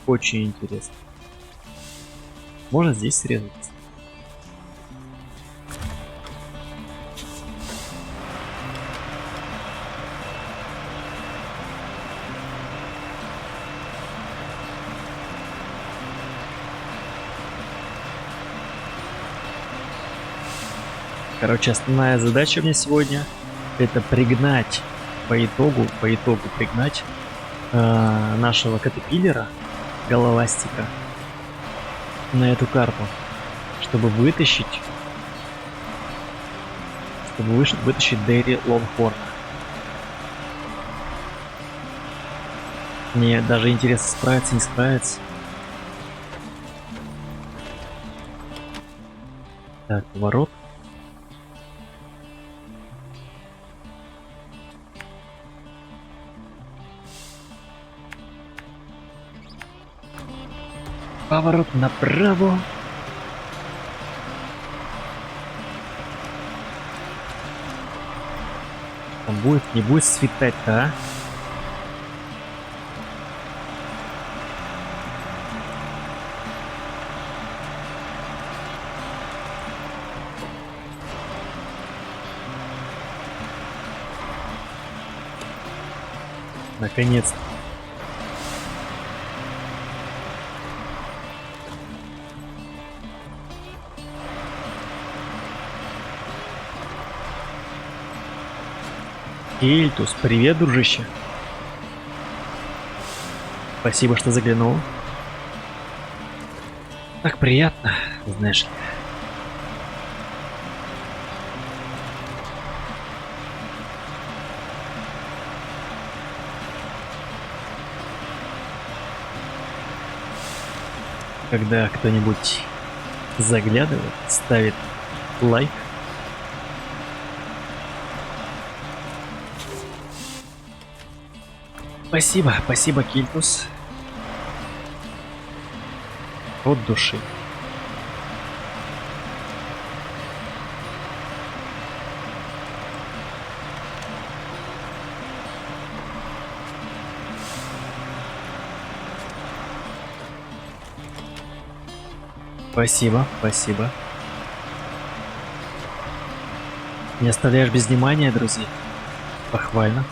Очень интересно. Можно здесь срезаться? Короче, основная задача у меня сегодня это пригнать по итогу пригнать нашего катапиллера головастика на эту карту, чтобы вытащить Дэри Лонгхорна. Мне даже интересно, справится, не справится. Так, поворот. Поворот направо. Там не будет светать-то, а? Наконец-то. Кельтус, привет, дружище. Спасибо, что заглянул. Так приятно, знаешь ли. Когда кто-нибудь заглядывает, ставит лайк. Спасибо, Кильтус. От души. Спасибо, спасибо. Не оставляешь без внимания, друзья. Похвально.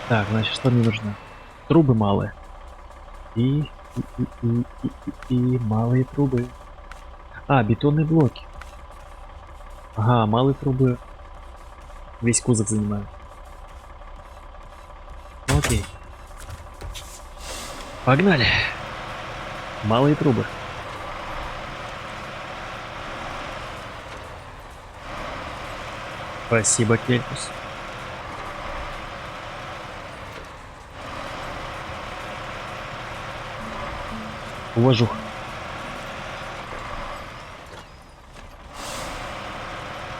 Так, значит, что мне нужно? Трубы малые. И малые трубы. А, бетонные блоки. Ага, малые трубы весь кузов занимают. Ну, окей. Погнали. Малые трубы. Спасибо, Кельпус. Уважуха.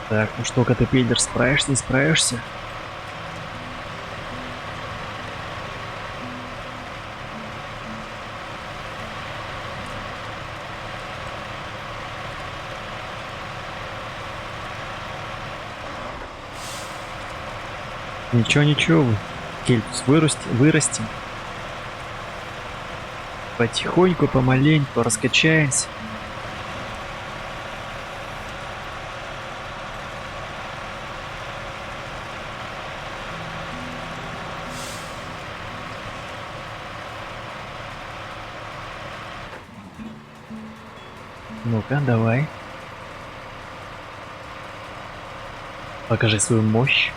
Так, ну что, Катапильдер, справишься, не справишься? Ничего, ничего, Кельпус, вырастем. Потихоньку, помаленьку раскачаемся. Ну-ка, давай. Покажи свою мощь.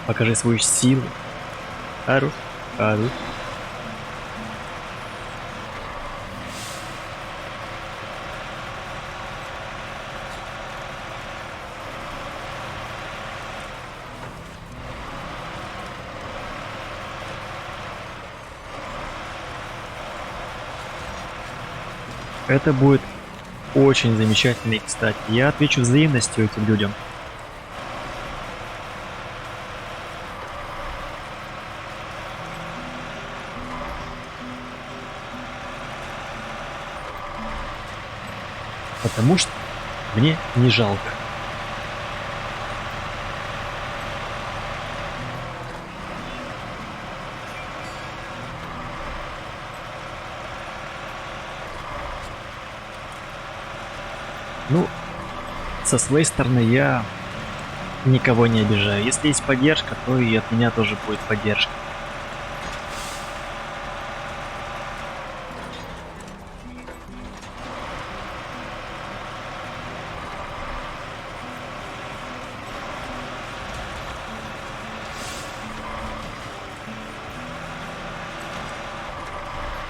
Покажи свою силу. Хорош, хорош. Это будет очень замечательно, и, кстати. Я отвечу взаимностью этим людям. Потому что мне не жалко. Ну, со своей стороны я никого не обижаю. Если есть поддержка, то и от меня тоже будет поддержка.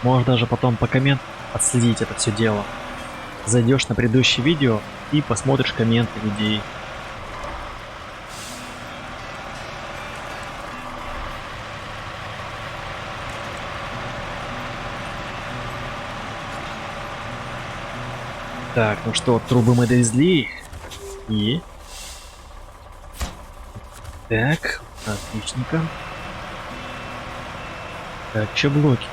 Можешь даже потом по комментам отследить это все дело. Зайдешь на предыдущее видео и посмотришь комменты людей. Так, ну что, трубы мы довезли. И... Так, отличненько. Так, что блоки?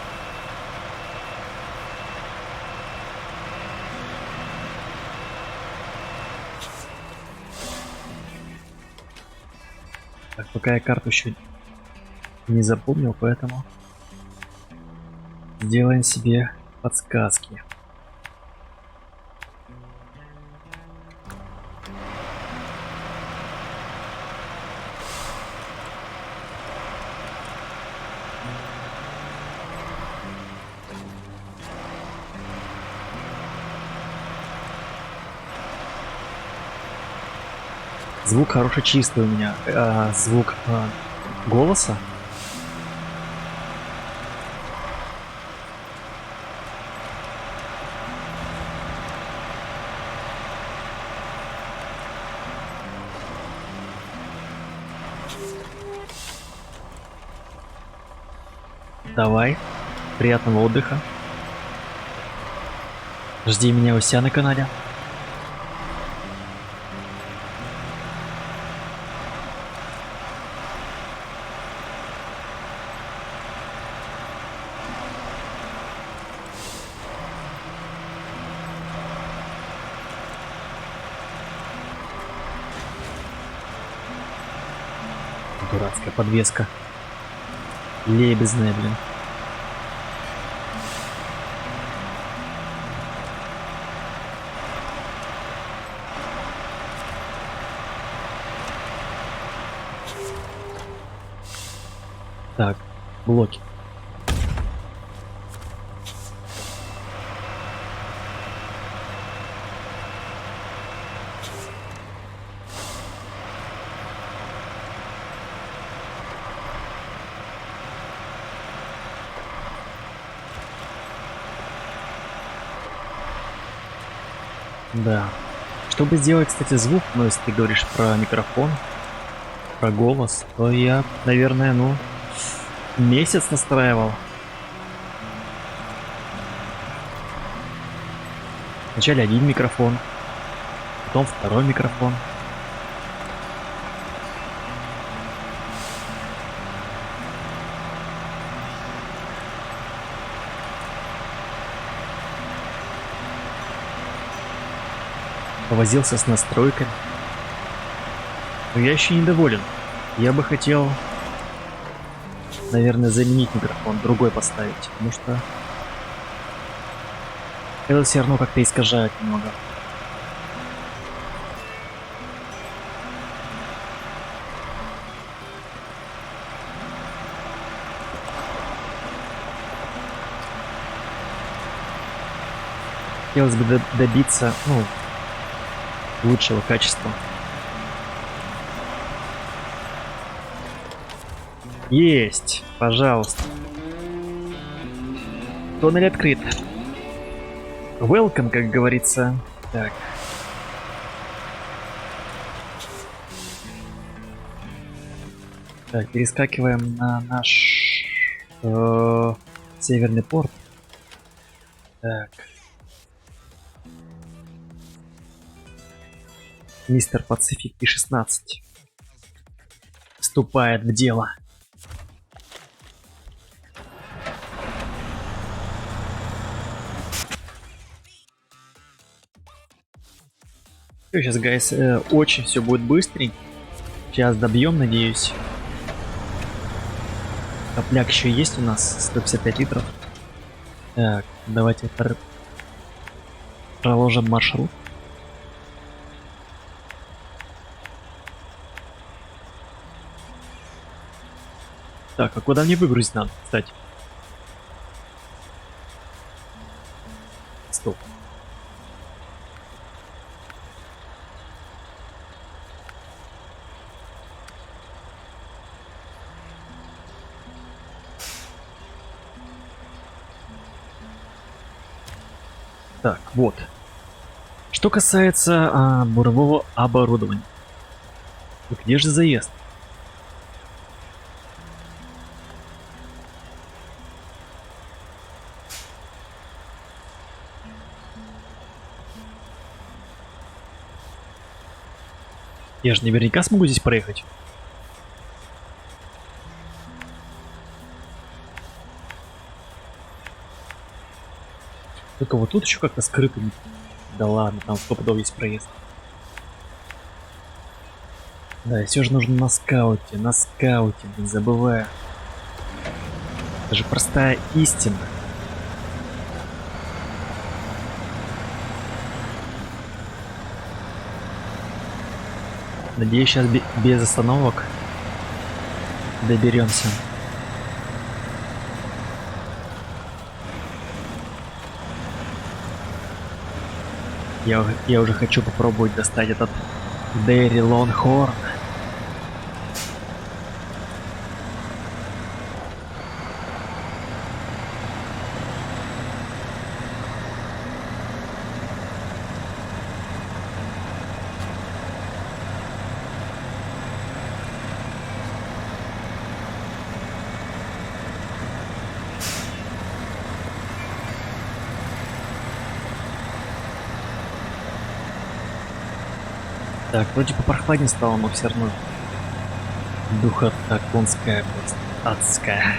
Так, пока я карту еще не запомнил, поэтому сделаем себе подсказки. Звук хороший, чистый у меня. Звук голоса. Давай. Приятного отдыха. Жди меня у себя на канале. Дурацкая подвеска. Лебезная, блин. Так, блоки. Да. Чтобы сделать, кстати, звук, ну, если ты говоришь про микрофон, про голос, то я, наверное, ну, месяц настраивал. Вначале один микрофон, потом второй микрофон. Повозился с настройками. Но я еще недоволен. Я бы хотел, наверное, заменить микрофон, другой поставить, потому что это все равно как-то искажает немного. Хотелось бы добиться, ну, лучшего качества. Есть, пожалуйста. Тоннель открыт. Welcome, как говорится. Так. Так, перескакиваем на наш северный порт. Так. Мистер Пацифик И-16 вступает в дело. Сейчас, гайс, очень все будет быстренько. Сейчас добьем, надеюсь. Топляк еще есть у нас, 155 литров. Так, давайте проложим маршрут. Так, а куда мне выгрузить надо, кстати? Стоп. Так, вот. Что касается бурового оборудования. Где же заезд? Я же наверняка смогу здесь проехать. Только вот тут еще как-то скрыто. Да ладно, там стопудово есть проезд. Да, все же нужно на скауте, не забывая. Это же простая истина. Надеюсь, сейчас без остановок доберемся. Я уже хочу попробовать достать этот Дейри Лонгхорн. Так, вроде попрохладнее стало, но все равно духота конская просто адская.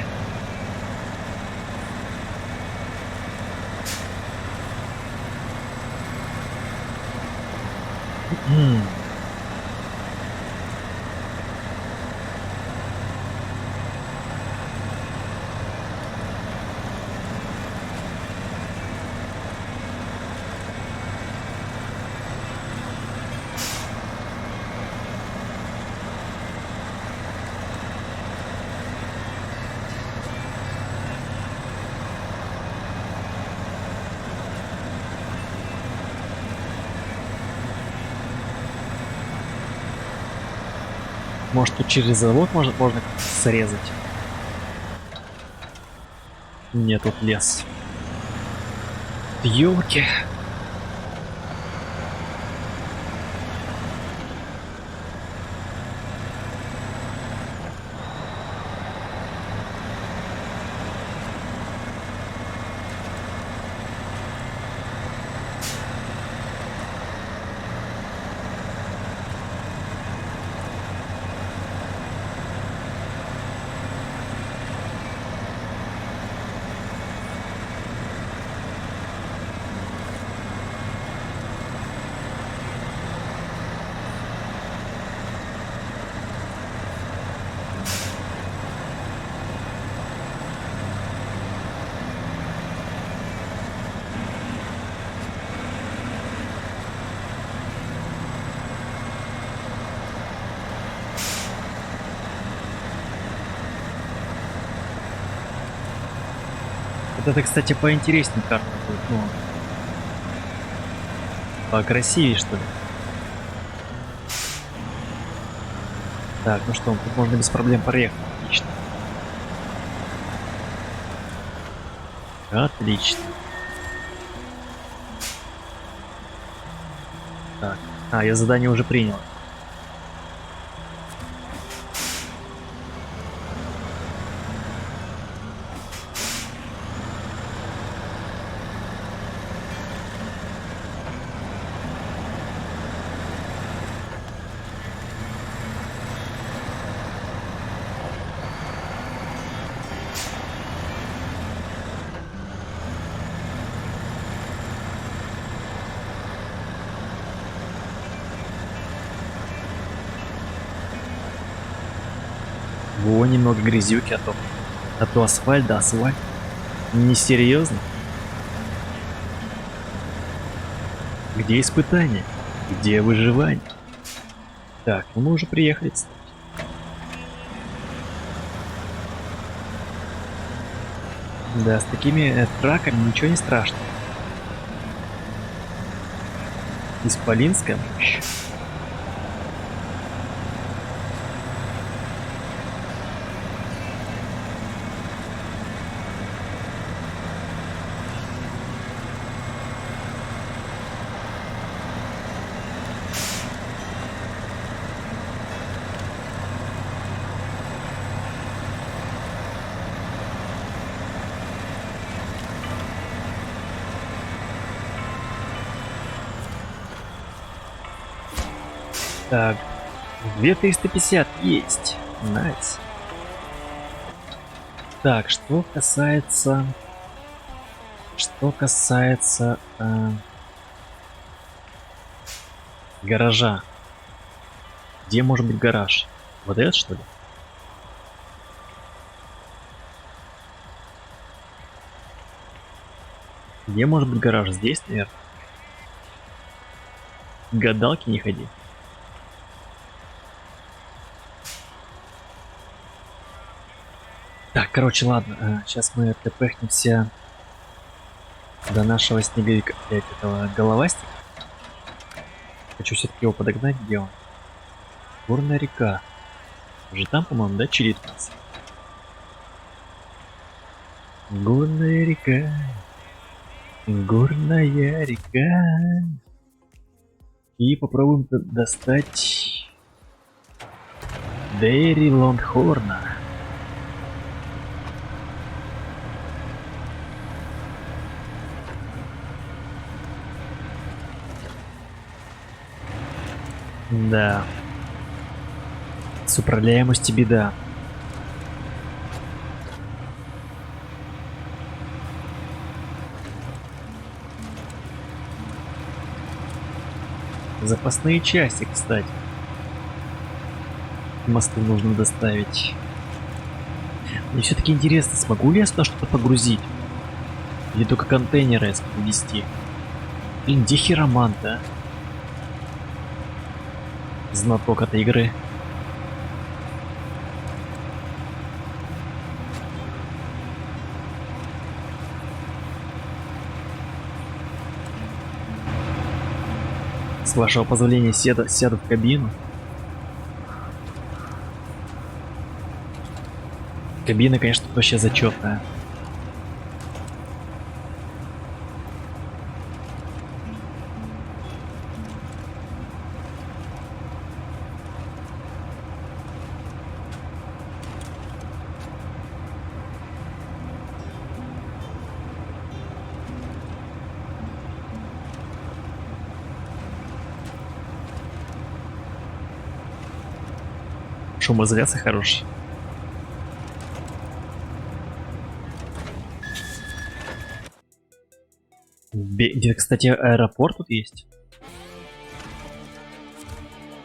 Может, тут через завод можно как-то срезать? Нет, тут лес. Ёлки. Вот это, кстати, поинтереснее карта будет, ну, покрасивее, что ли. Так, ну что, тут можно без проблем проехать. Отлично. Отлично. Так. А, я задание уже принял. Во, немного грязюки, а то асфальт, да асфальт. Несерьезно? Где испытания? Где выживание? Так, ну мы уже приехали, кстати. Да, с такими траками ничего не страшно. Исполинская мощь. Так, 2350 есть. Найс. Так, что касается гаража. Где может быть гараж? Вот этот, что ли? Где может быть гараж? Здесь, наверное. К гадалке не ходи. Так, короче, ладно. Сейчас мы тпхнемся до нашего снеговика, этого головастика. Хочу все-таки его подогнать. Где он? Горная река. Уже там, по-моему, да, чилит нас. Горная река. Горная река. И попробуем достать Дейри Лонгхорна. Да. С управляемостью беда. Запасные части, кстати. Мосты нужно доставить. Мне все-таки интересно, смогу ли я сюда что-то погрузить? Или только контейнеры вести? Блин, где хиромант, а? Знаток этой игры. С вашего позволения сяду в кабину. Кабина, конечно, вообще зачетная. Шумоизоляция хорошая. Где, кстати, аэропорт тут есть.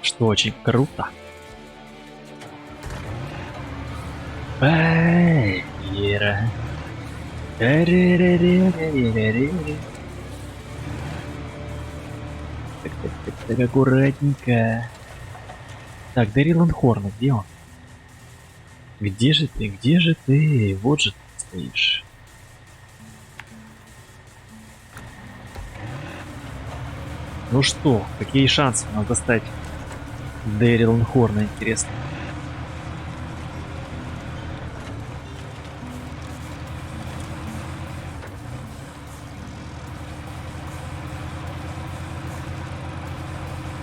Что очень круто. Эй, Ира. Так, аккуратненько. Так, Дэрил Ланхорн, где он? Где же ты? Где же ты? Вот же ты стоишь. Ну что, какие шансы у нас достать Дэрил Ланхорна, интересно?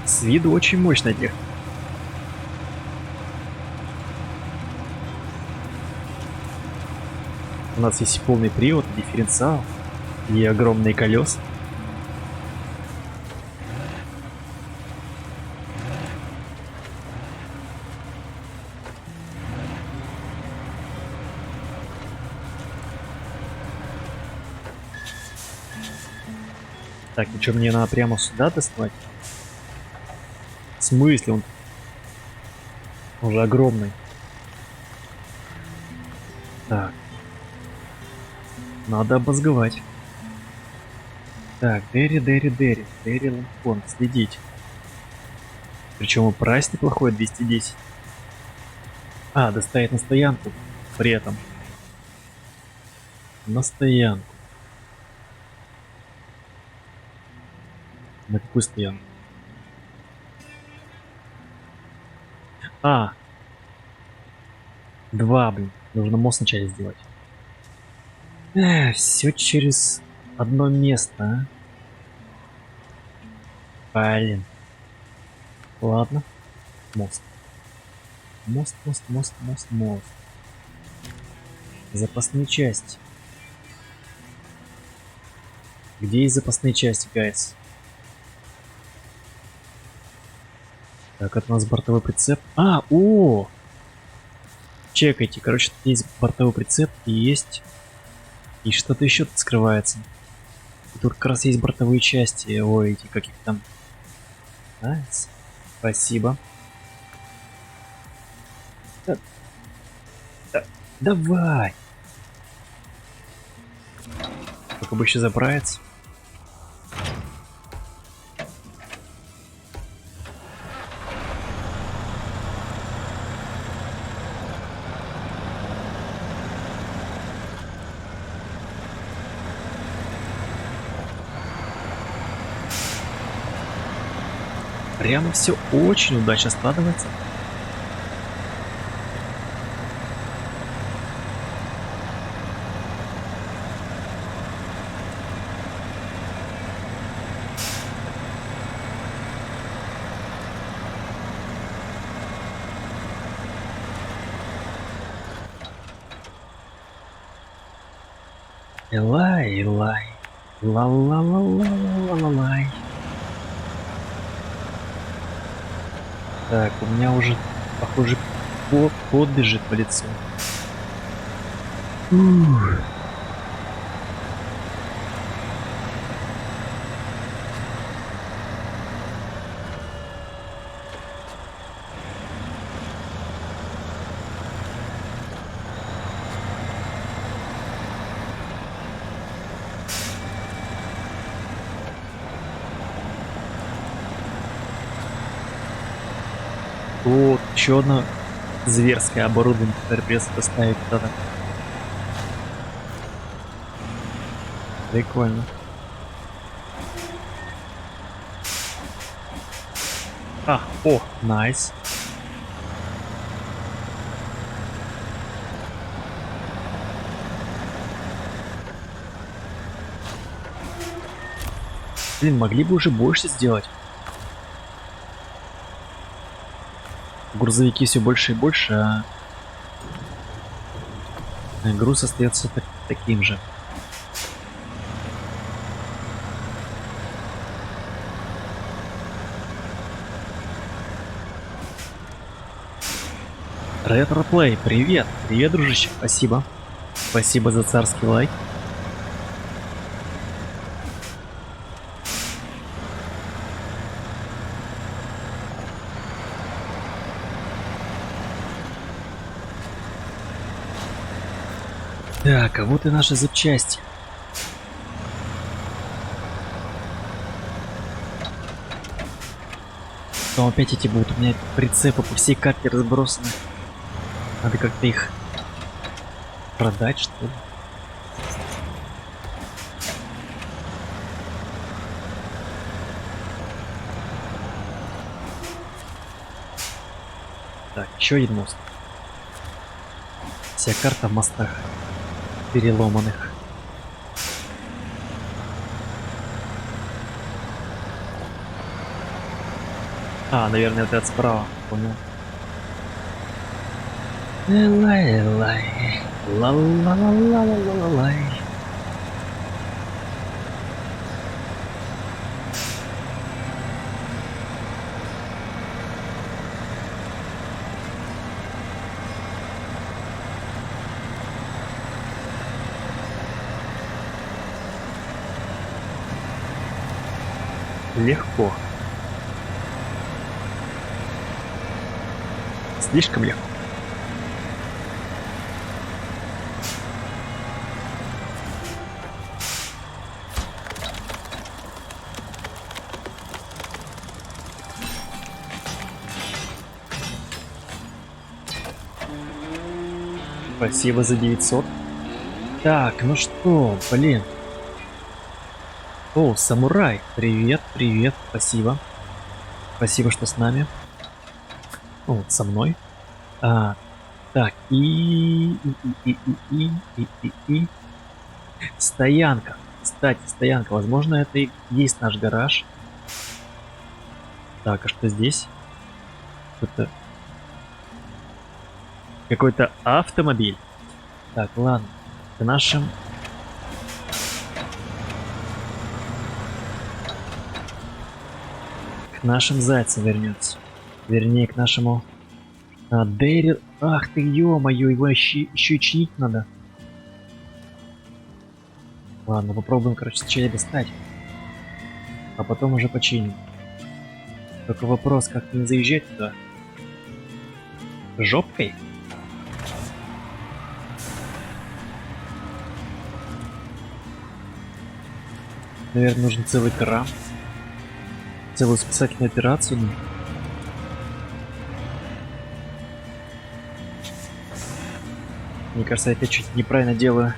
С виду очень мощная техника. У нас есть полный привод, дифференциал и огромные колеса. Так, и что, мне надо прямо сюда доставать? В смысле? Он уже огромный. Так. Надо обмозговать. Так, Дерри Ланхорн, следить. Причем и прайс неплохой, 210. А, доставить на стоянку при этом. На стоянку. На какую стоянку? А. Два, блин. Нужно мост сначала сделать. Все через одно место, а? Блин. Ладно. Мост. Мост. Запасные части. Где есть запасные части, гайс? Так, это у нас бортовой прицеп. А, о! Чекайте, короче, тут есть бортовой прицеп и есть... И что-то еще тут скрывается. И тут как раз есть бортовые части. Ой, эти каких там... Найс. Спасибо. Давай! Только бы еще заправиться. Прямо все очень удачно складывается. Элай. Ла-ла-ла-ла-ла-ла-лай. Так, у меня уже, похоже, пот бежит по лицу. Ух. Вот, еще одно зверское оборудование, которое придется доставить туда. Прикольно. А, найс. Блин, могли бы уже больше сделать. Грузовики все больше и больше, а груз остается таким же. Ретроплей, привет! Привет, дружище, спасибо. Спасибо за царский лайк. Так, а вот и наши запчасти. Там опять эти будут у меня прицепы по всей карте разбросаны. Надо как-то их продать, что ли. Так, еще один мост. Вся карта в мостах переломанных. А, наверное, вот это справа. Понял. Элай-элай. Ла-ла-ла-ла-ла-ла-лай. Легко. Слишком легко. Спасибо за 900. Так, ну что, блин. О, самурай. Привет, привет, спасибо. Спасибо, что с нами. О, вот со мной. А, так, и стоянка. Кстати, стоянка. Возможно, это и есть наш гараж. Так, а что здесь? Какой-то автомобиль. Так, ладно. К нашим... К нашим зайцам вернется. Вернее, к нашему... Дэрил... Ах ты, ё-моё, его еще и чинить надо. Ладно, попробуем, короче, сначала достать. А потом уже починим. Только вопрос, как не заезжать туда? Жопкой? Наверное, нужен целый кран. Целую спасательную операцию. Мне кажется, я опять чуть неправильно делаю.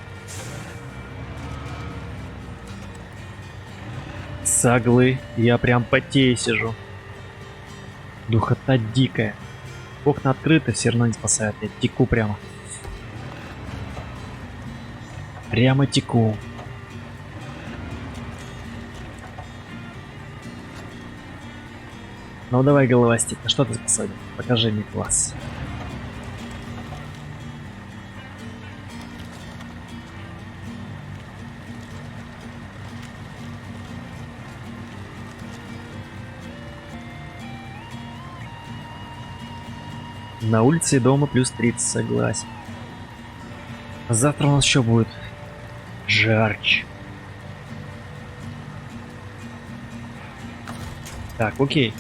Саглы, я прям потею сижу. Духота дикая. Окна открыты, все равно не спасают. Я теку прямо. Прямо теку. Ну давай, головастик, на что ты способен? Покажи мне класс. На улице и дома плюс 30, согласен. Завтра у нас еще будет жарче. Так, окей.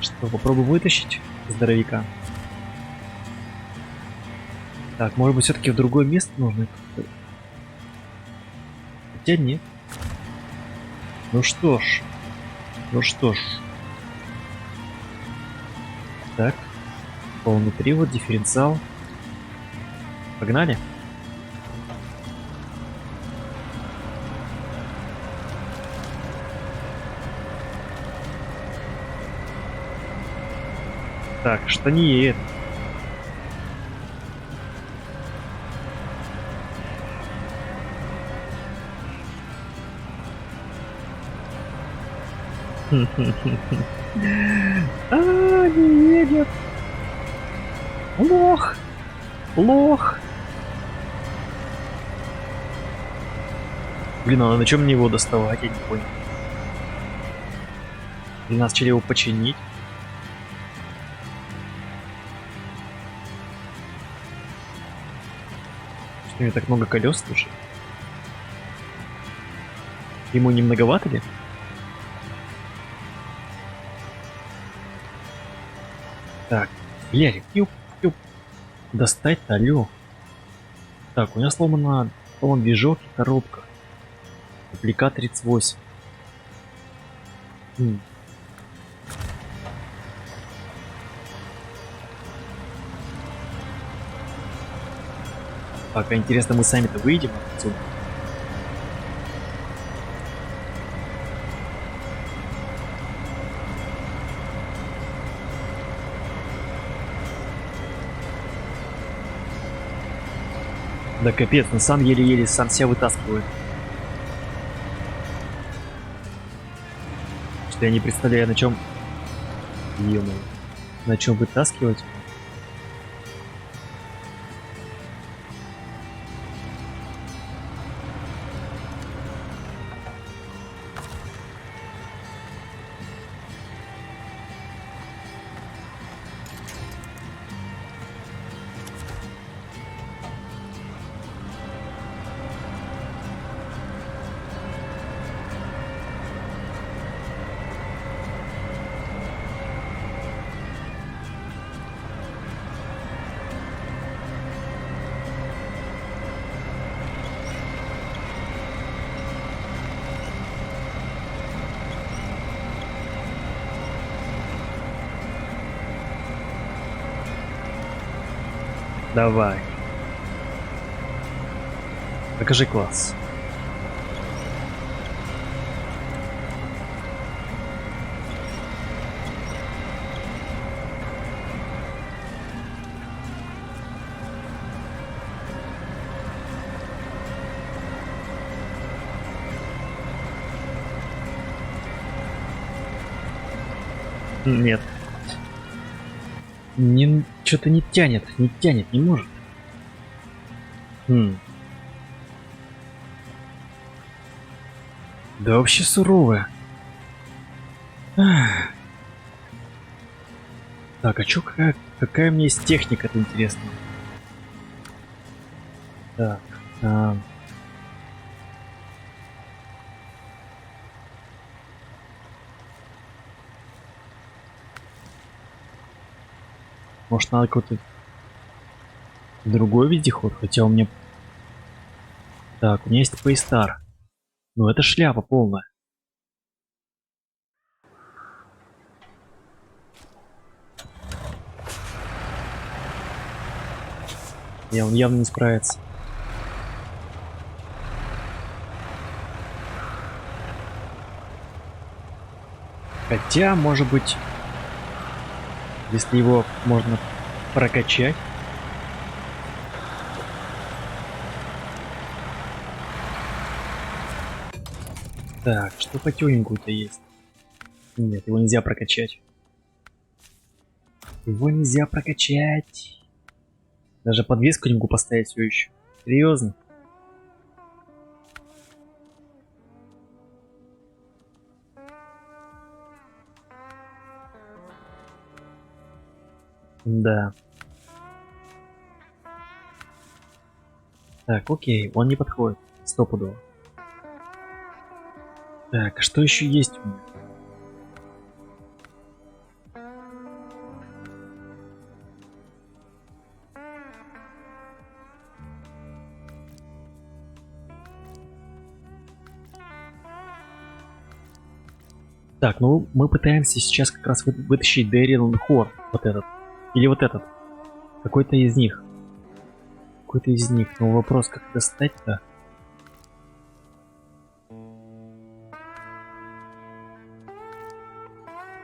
Что, попробуем вытащить здоровяка? Так, может быть, все-таки в другое место нужно? Хотя нет. Ну что ж. Ну что ж. Так. Полный привод, дифференциал. Погнали. Так, что не едет. А, не едет. Лох. Лох. Блин, а на чем мне его доставать, я не понял. Или нас начали его починить? Что, у него так много колес, слушай? Ему не многовато ли? Так, блядь, юп. Достать-то, алё. Так, у меня сломан движок и коробка. Реплика 38. Так, а интересно, мы сами-то выйдем отсюда? Да капец, ну сам еле-еле сам себя вытаскивает. Что я не представляю, на чем... Ё-моё. На чем вытаскивать? Давай. Покажи класс. Нет. Что-то не тянет, не может. Да вообще суровая. Ах. Так, а чё, какая у меня есть техника-то интересная? Так, может надо какой-то другой вездеход, хотя у меня... Так, у меня есть Paystar. Ну это шляпа полная. Он явно не справится. Хотя, может быть, если его можно прокачать. Так, что потёненькую-то есть? Нет, его нельзя прокачать. Его нельзя прокачать. Даже подвеску не могу поставить все еще. Серьезно? Да. Так, окей, он не подходит. Стопудово. Так, а что еще есть у меня? Так, ну мы пытаемся сейчас как раз вытащить Дэрил Хор. Вот этот. Или вот этот. Какой-то из них. Какой-то из них. Но вопрос, как достать-то?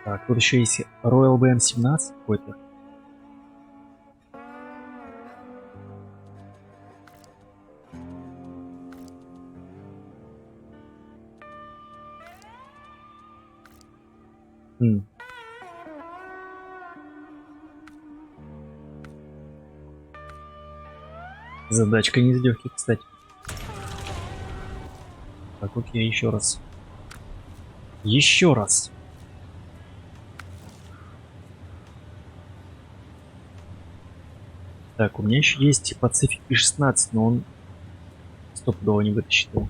Так, тут еще есть Royal BM-17 какой-то. М. Задачка не из легких, кстати. Так, окей, еще раз. Еще раз. Так, у меня еще есть Pacific P-16, но он стопудово не вытащит его.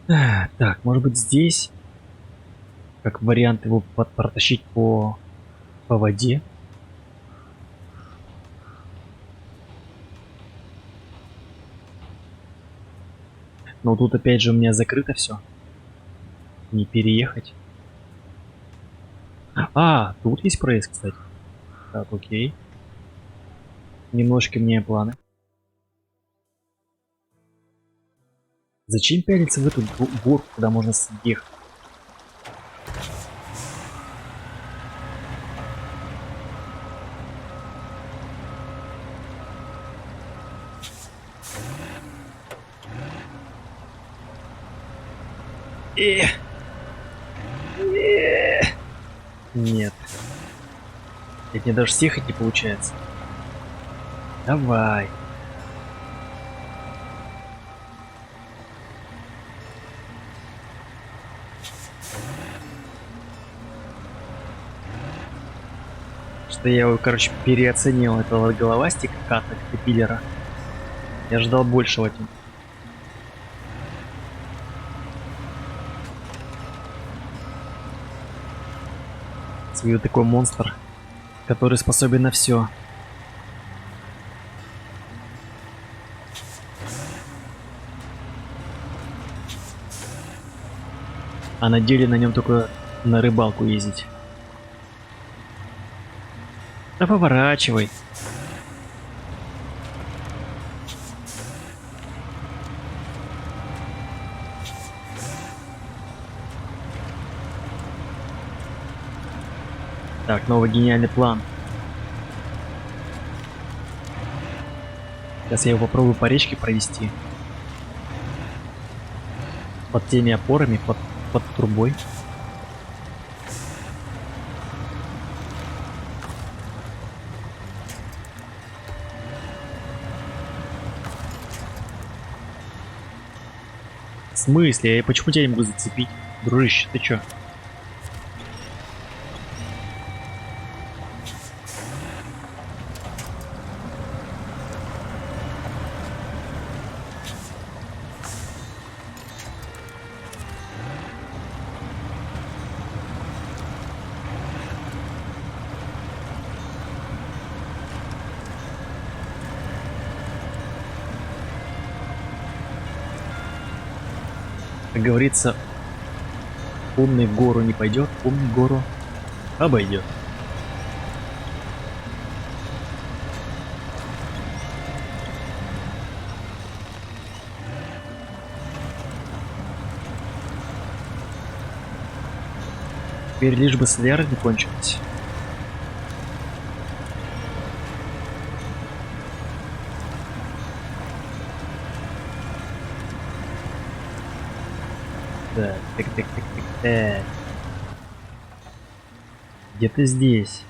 Так, может быть здесь, как вариант его протащить по воде. Но тут опять же у меня закрыто все. Не переехать. А, тут есть проезд, кстати. Так, окей. Немножко меняем планы. Зачем пялиться в эту горку, куда можно съехать? Нет. Это мне даже съехать не получается. Давай. Что я его, короче, переоценил этого головастика Ката Капиллера. Я ждал большего от него. Свой такой монстр, который способен на все. А на деле на нем только на рыбалку ездить. Да поворачивай. Так, новый гениальный план. Сейчас я его попробую по речке провести. Под теми опорами, под трубой. В смысле? Я почему тебя не могу зацепить? Дружище, ты чё? Как говорится, умный в гору не пойдет, умный гору обойдет. Теперь лишь бы соляра не кончилась. Так. Где-то здесь.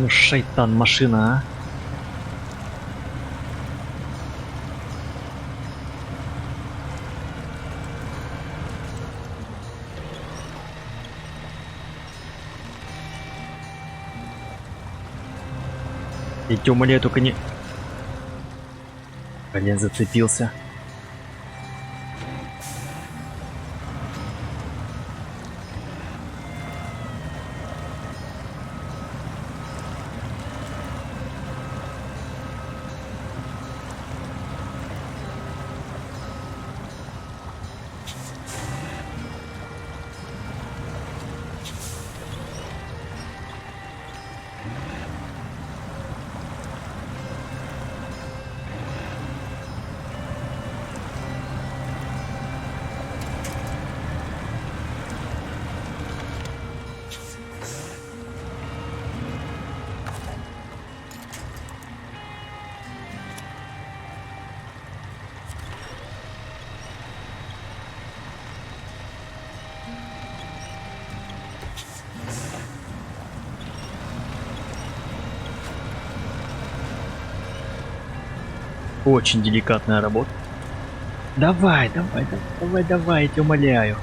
Ну, шайтан, машина, а. Я тебя умоляю, только не... Блин, зацепился. Очень деликатная работа. Давай, давай, давай, давай, давай, я тебя умоляю.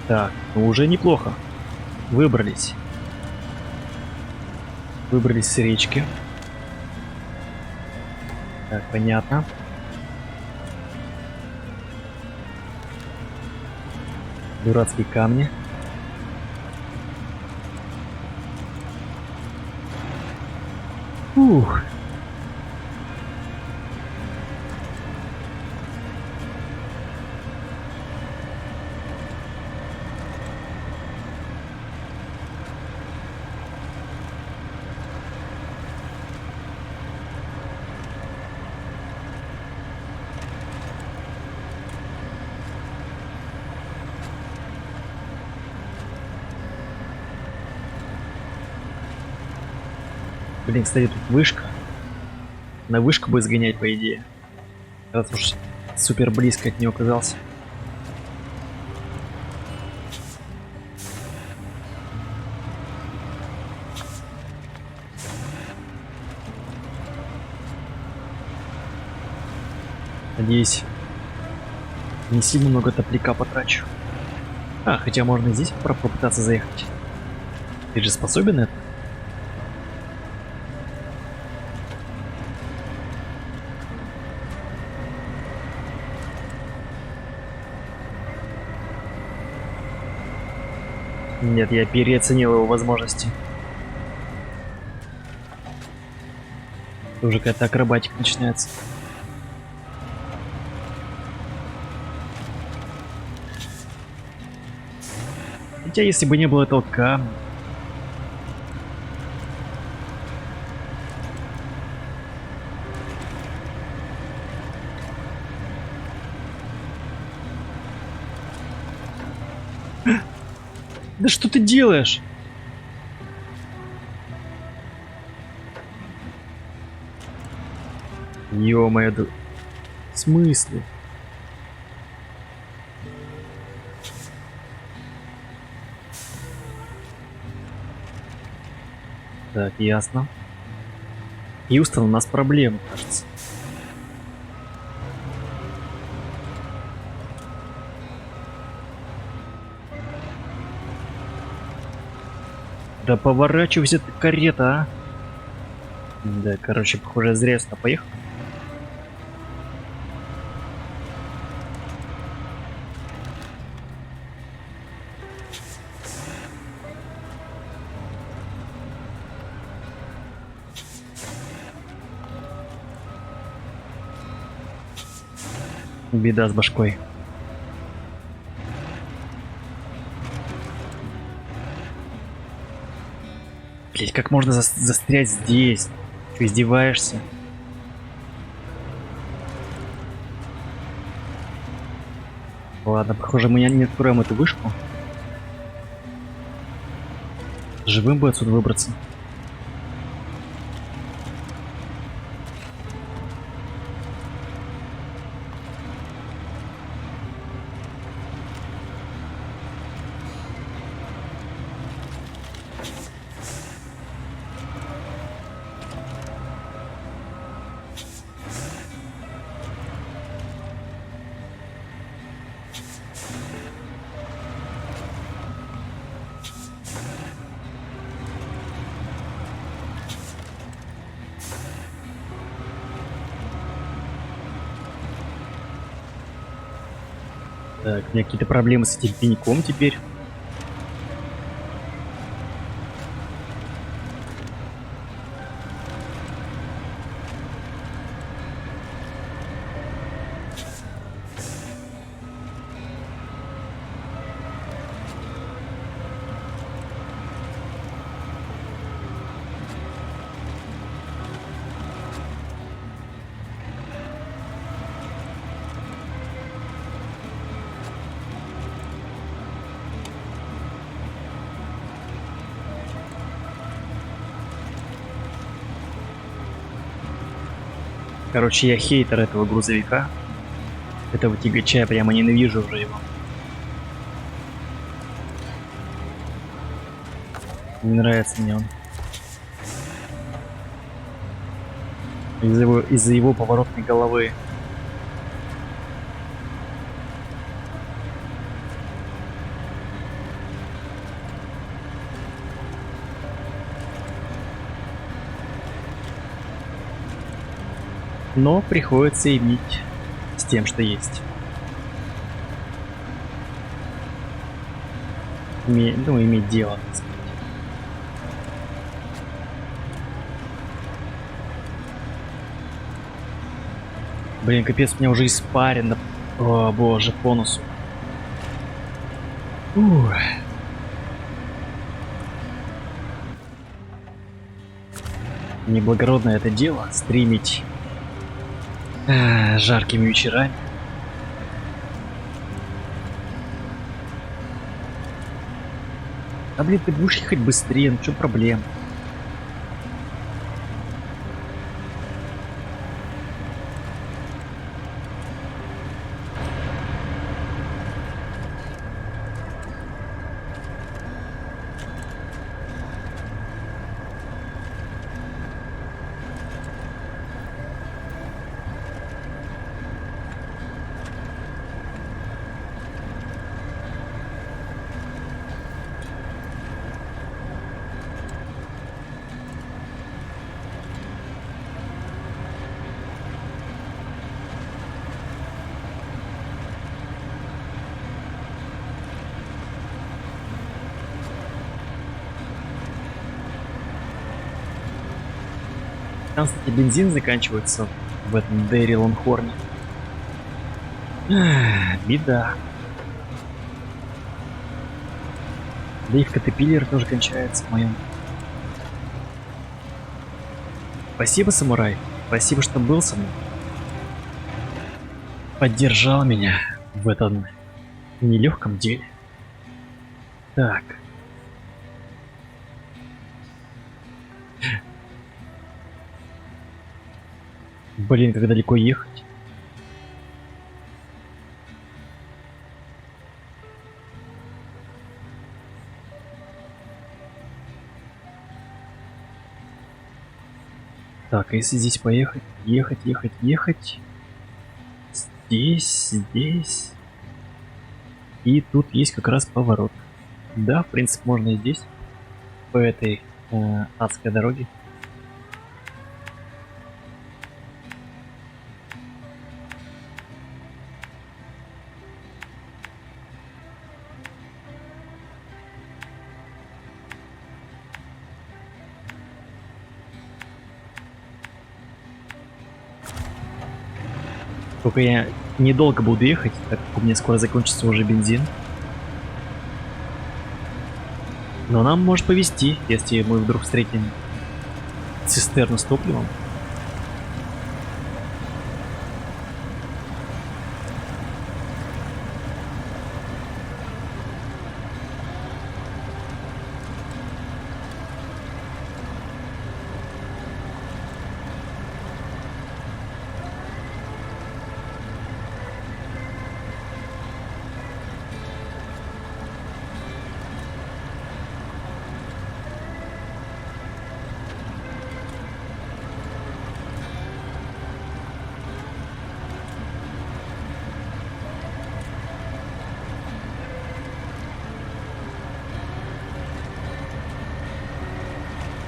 Так, ну уже неплохо. Выбрались. Выбрались с речки. Так, понятно. Дурацкие камни. Ух. Блин, кстати, тут вышка. На вышку бы сгонять, по идее. Раз уж супер близко от нее оказался. Надеюсь, не сильно много топляка потрачу. А, хотя можно и здесь попытаться заехать. Ты же способен это? Нет, я переоценил его возможности. Уже какая-то акробатика начинается. Хотя, если бы не было этого камня... Да что ты делаешь? Ё-моё, да... В смысле? Так, ясно. Хьюстон, у нас проблемы, кажется. Да поворачивайся ты, карета, а! Да, короче, похоже, зря я сюда поехал. Беда с башкой. Блять, как можно застрять здесь? Ты издеваешься? Ладно, похоже, мы не откроем эту вышку. Живым бы отсюда выбраться. Так, у меня какие-то проблемы с этим пеньком теперь. Короче, я хейтер этого грузовика. Этого тягача, я прямо ненавижу уже его. Не нравится мне он. Из-за его поворотной головы. Но приходится иметь с тем, что есть. Иметь дело, так сказать. Блин, капец, у меня уже испарено. О, боже, по носу. Ух. Неблагородное это дело стримить жаркими вечерами. А блин, ты будешь ехать быстрее, ну что проблем? Там, кстати, бензин заканчивается в этом Дейри Лонхорне. Беда. Да и в Катапиллер тоже кончается в моем. Спасибо, самурай. Спасибо, что был со мной. Поддержал меня в этом нелегком деле. Так. Блин, как далеко ехать? Так, а если здесь поехать? Ехать. Здесь. И тут есть как раз поворот. Да, в принципе, можно и здесь. По этой адской дороге. Только я недолго буду ехать, так как у меня скоро закончится уже бензин. Но нам может повезти, если мы вдруг встретим цистерну с топливом.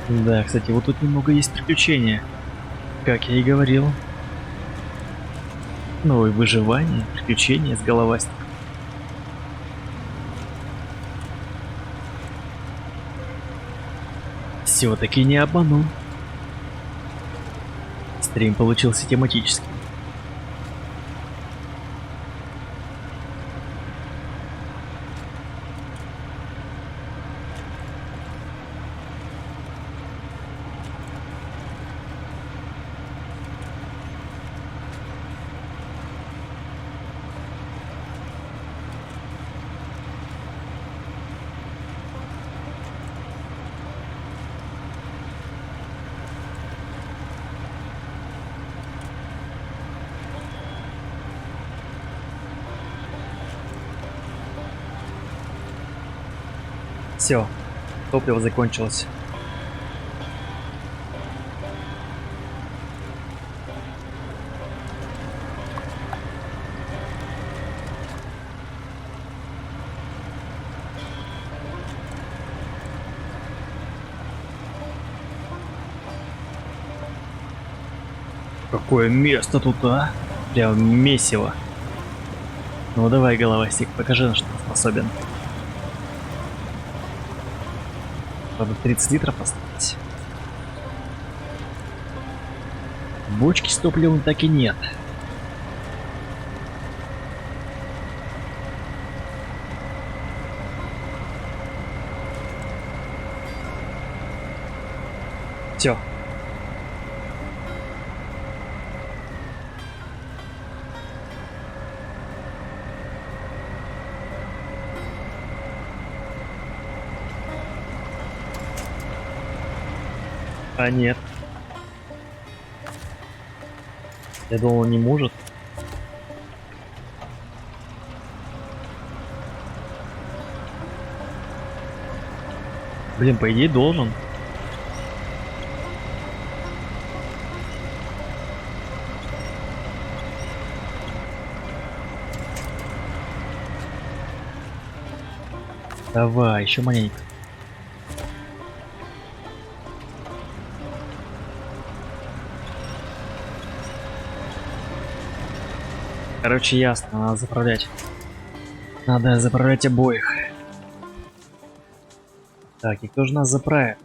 Да, кстати, вот тут немного есть приключения. Как я и говорил. Ну и выживание, приключения с головастиком. Все-таки не обманул. Стрим получился тематический. Все, топливо закончилось. Какое место тут, а? Прям месиво. Ну давай, головастик, покажи, на что ты способен. Надо 30 литров осталось. Бочки с топливом так и нет. Все. А нет. Я думал, не может. Блин, по идее должен. Давай, еще маленько. Короче, ясно, надо заправлять. Надо заправлять обоих. Так, и кто же нас заправит?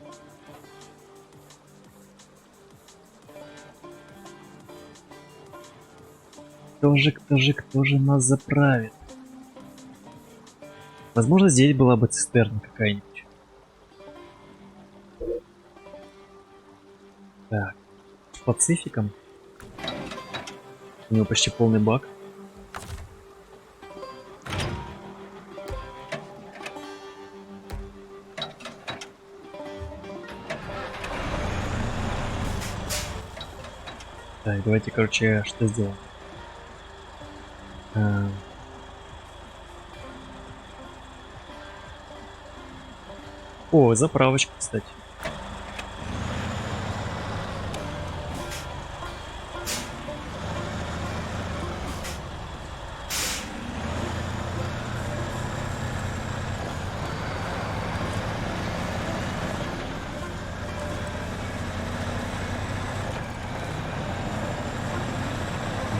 Кто же нас заправит? Возможно, здесь была бы цистерна какая-нибудь. Так, с Пацификом. У него почти полный бак. Так, давайте, короче, что сделаем? О, заправочка, кстати.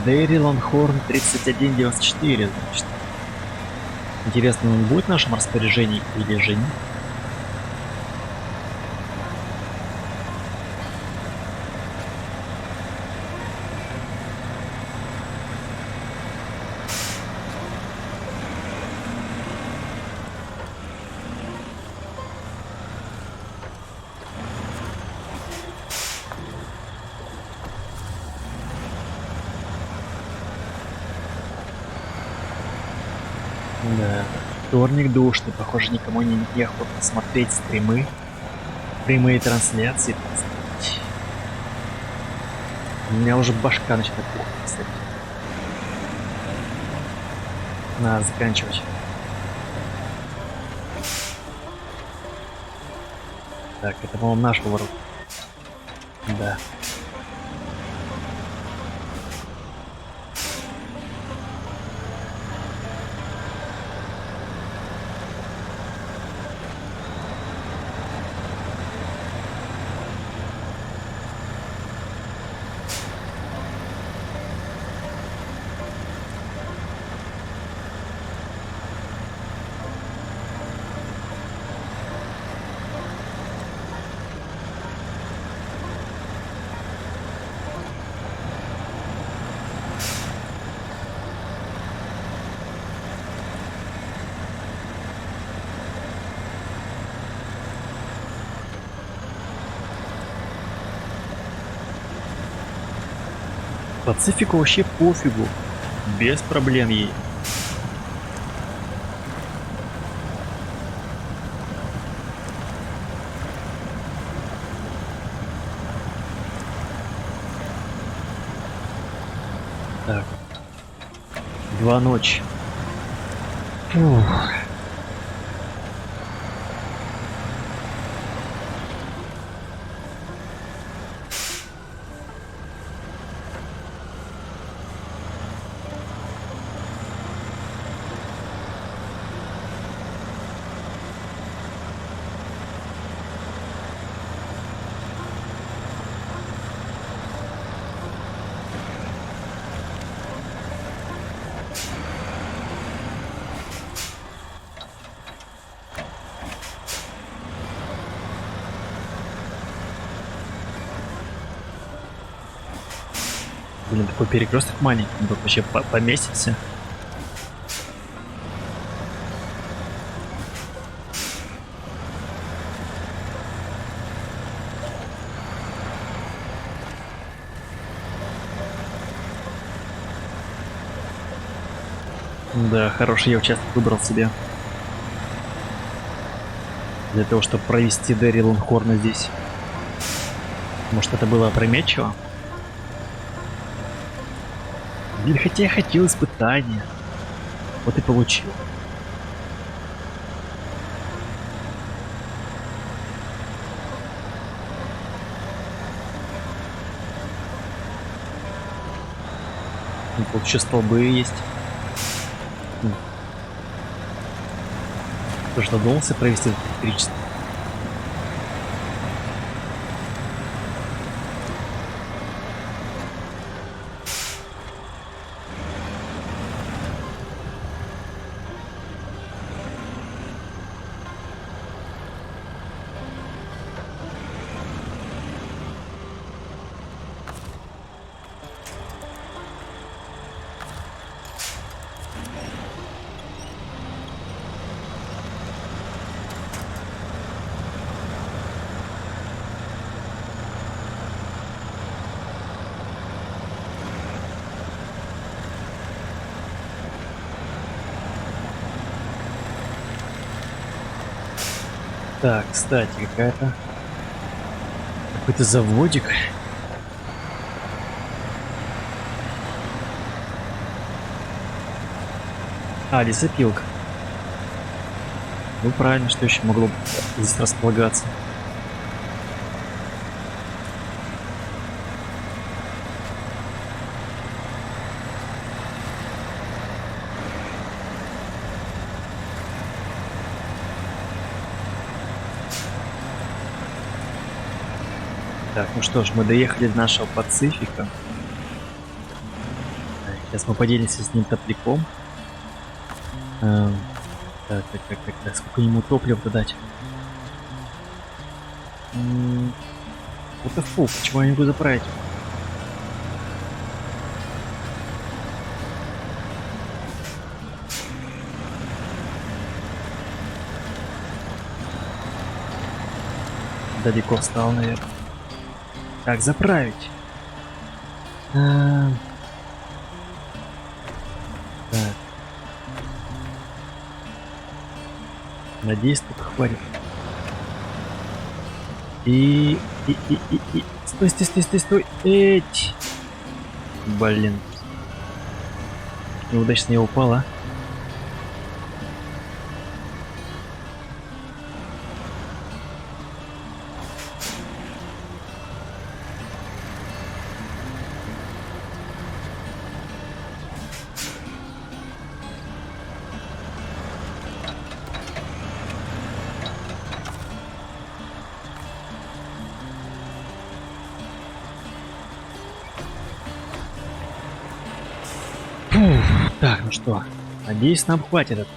Дейри Лонхорн 3194, значит. Интересно, он будет в нашем распоряжении или же нет? Да. Вторник душный, похоже, никому не охотно смотреть стримы, прямые трансляции. У меня уже башка начинает плохо, кстати. Надо заканчивать. Так, это, по-моему, наш поворот. Да. Пацифику вообще пофигу. Без проблем ей. Так. 2 ночи. Фух. Блин, такой перекресток маленький, он тут вообще поместится. Да, хороший я участок выбрал себе. Для того, чтобы провести Дерри Лонхорна здесь. Может, это было опрометчиво? Блин, хотя я хотел испытания. Вот и получил. Тут еще столбы есть. Тоже задумался провести электричество. Так, кстати, какой-то заводик. А, лесопилка. Ну правильно, что еще могло здесь располагаться. Так, ну что ж, мы доехали до нашего Пацифика. Сейчас мы поделимся с ним топляком. Так, сколько ему топлива дать? Вот фу, почему я не могу заправить? Далеко встал, наверное. Так, заправить. Так. Надеюсь, тут хватит. И... Стой. Эть! Блин. Неудачно я упала. Так, ну что, надеюсь, нам хватит.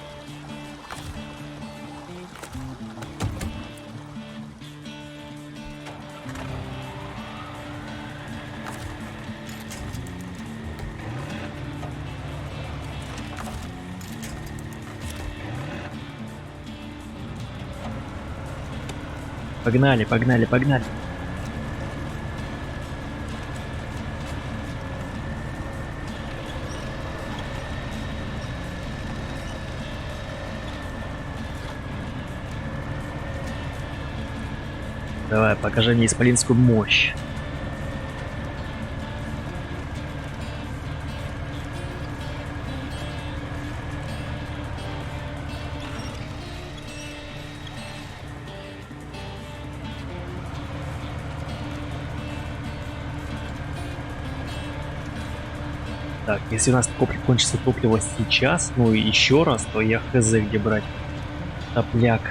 Погнали. Давай, покажи мне исполинскую мощь. Так, если у нас кончится топливо сейчас, ну и еще раз, то я хз где брать топляк.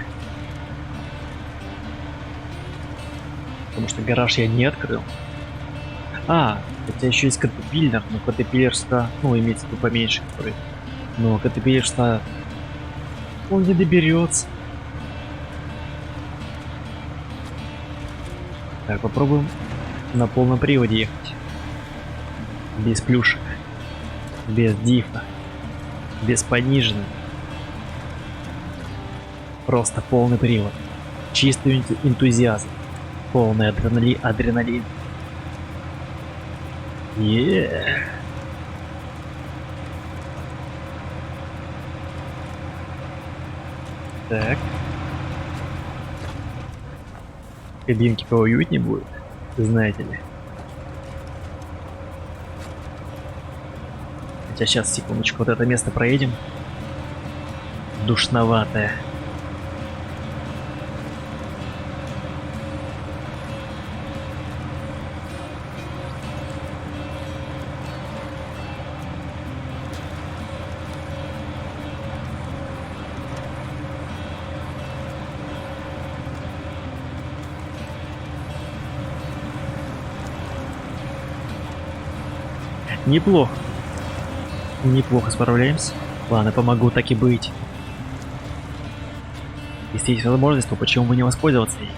Потому что гараж я не открыл. А, хотя еще есть катапиллер, но катапиллерство, ну, имеется в виду поменьше, который. Но катапиллерство он не доберется. Так, попробуем на полном приводе ехать. Без плюшек. Без дифа. Без пониженных. Просто полный привод. Чистый энтузиазм. Полный адреналин. Еее. Так. Кабинки поуютнее будут, знаете ли. Хотя сейчас, секундочку, вот это место проедем. Душноватое. Неплохо. Неплохо справляемся. Ладно, помогу, так и быть. Если есть возможность, то почему бы не воспользоваться ей?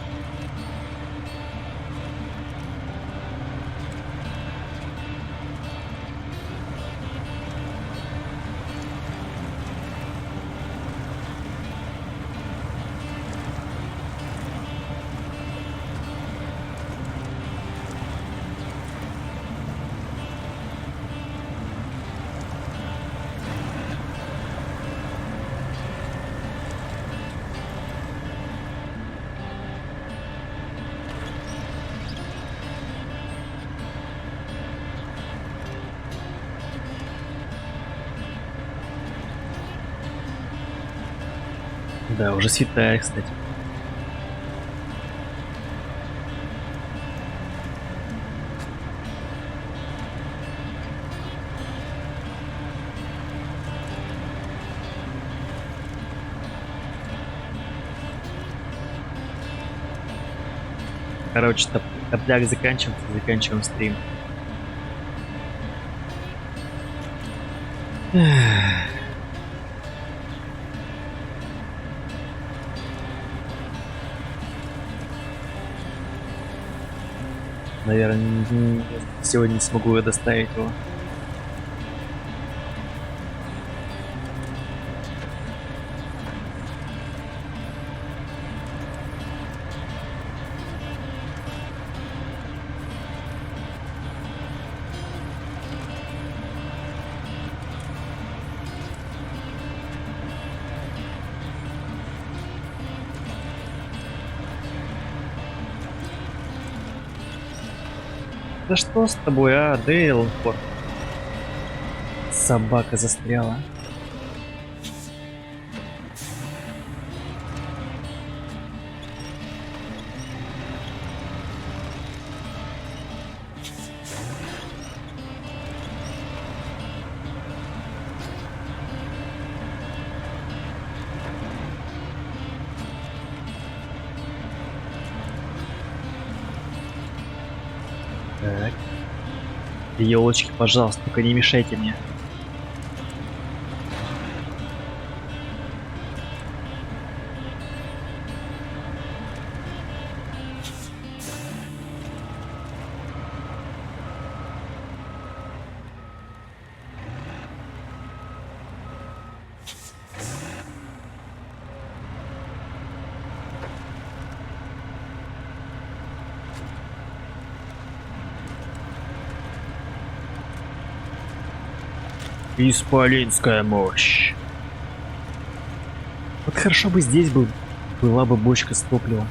Да, уже светает, кстати. Короче, топляк заканчиваем стрим. Наверное, сегодня не смогу я доставить его. Да что с тобой, а, Дейлфорд? Собака застряла. Так. Елочки, пожалуйста, только не мешайте мне. Исполинская мощь. Вот хорошо бы здесь была бы бочка с топливом.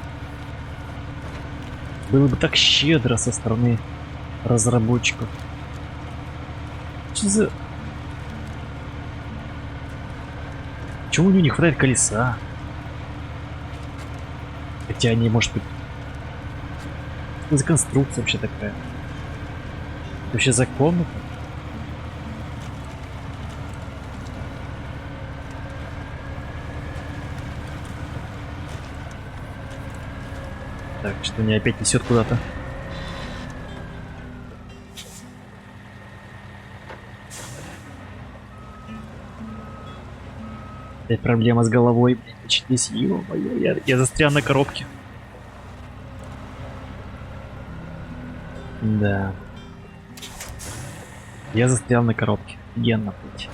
Было бы так щедро со стороны разработчиков. Что за... Почему у него не хватает колеса? Хотя они, может быть... Что за конструкция вообще такая? Это вообще законно? Так, что меня опять несет куда-то. Опять проблема с головой, блядь, начались, ё-моё, я застрял на коробке. Да. Я застрял на коробке. Офигенно быть.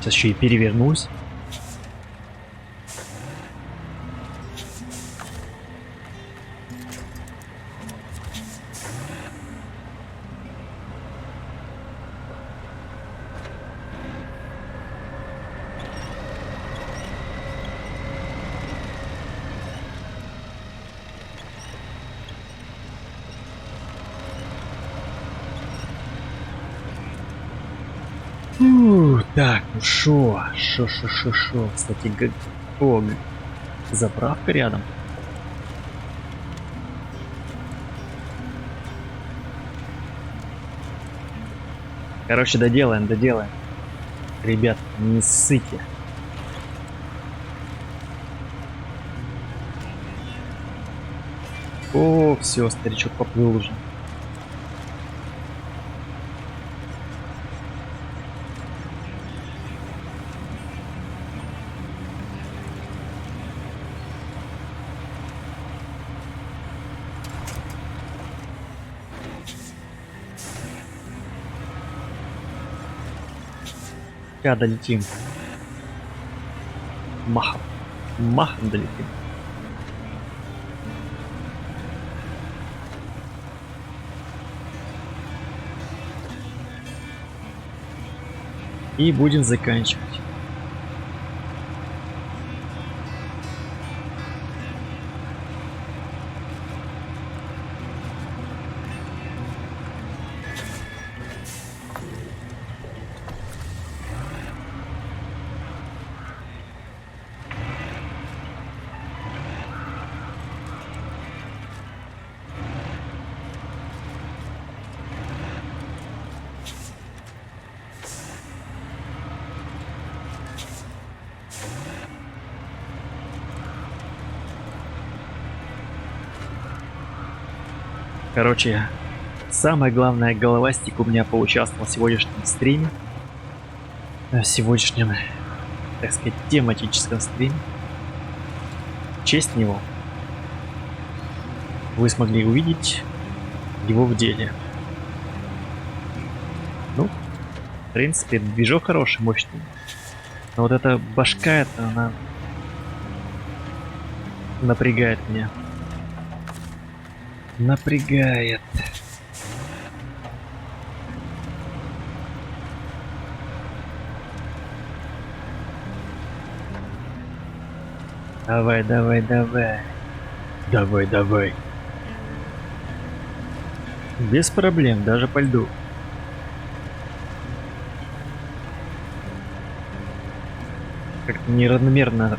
Сейчас еще и перевернусь. Так, ну шо, кстати, заправка рядом. Короче, доделаем. Ребят, не ссыте. О, все, старичок поплыл уже. Сейчас долетим. Махом долетим. И будем заканчивать. Короче, самое главное, головастик у меня поучаствовал в сегодняшнем стриме. В сегодняшнем, так сказать, тематическом стриме. В честь него вы смогли увидеть его в деле. Ну, в принципе, движок хороший, мощный. Но вот эта башка, это она напрягает меня. Напрягает. Давай. Давай. Без проблем, даже по льду. Как-то неравномерно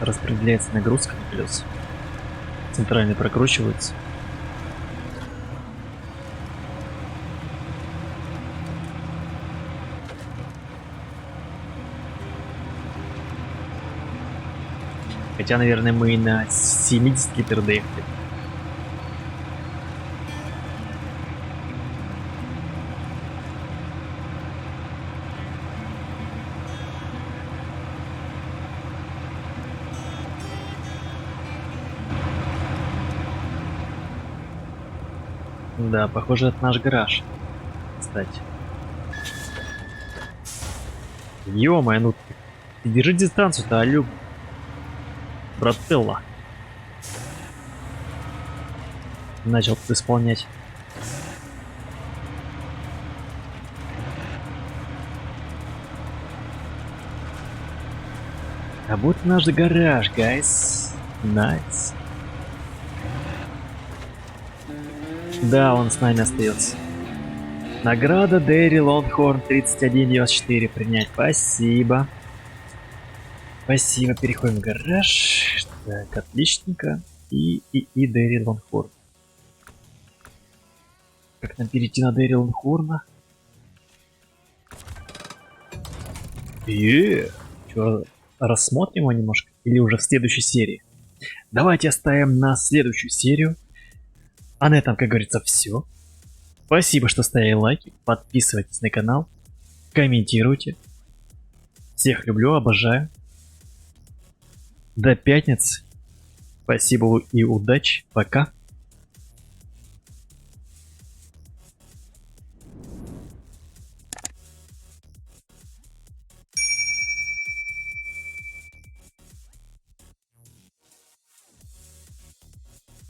распределяется нагрузка на колеса. Центральные прокручиваются. Хотя, наверное, мы и на 70 литр доехали. Да, похоже, это наш гараж. Кстати. Ё-моё, ну ты держи дистанцию-то, алё. Брателла. Начал исполнять. А вот наш гараж, гайс. Найс. Да, он с нами остается. Награда Дэри Лонгхорн 3194 принять. Спасибо. Спасибо. Переходим в гараж. Так, отличненько. И Дэри Лонгхорн. Как нам перейти на Дэри Лонгхорна? Чё, рассмотрим его немножко? Или уже в следующей серии? Давайте оставим на следующую серию. А на этом, как говорится, все. Спасибо, что ставили лайки. Подписывайтесь на канал. Комментируйте. Всех люблю, обожаю. До пятницы. Спасибо и удачи. Пока.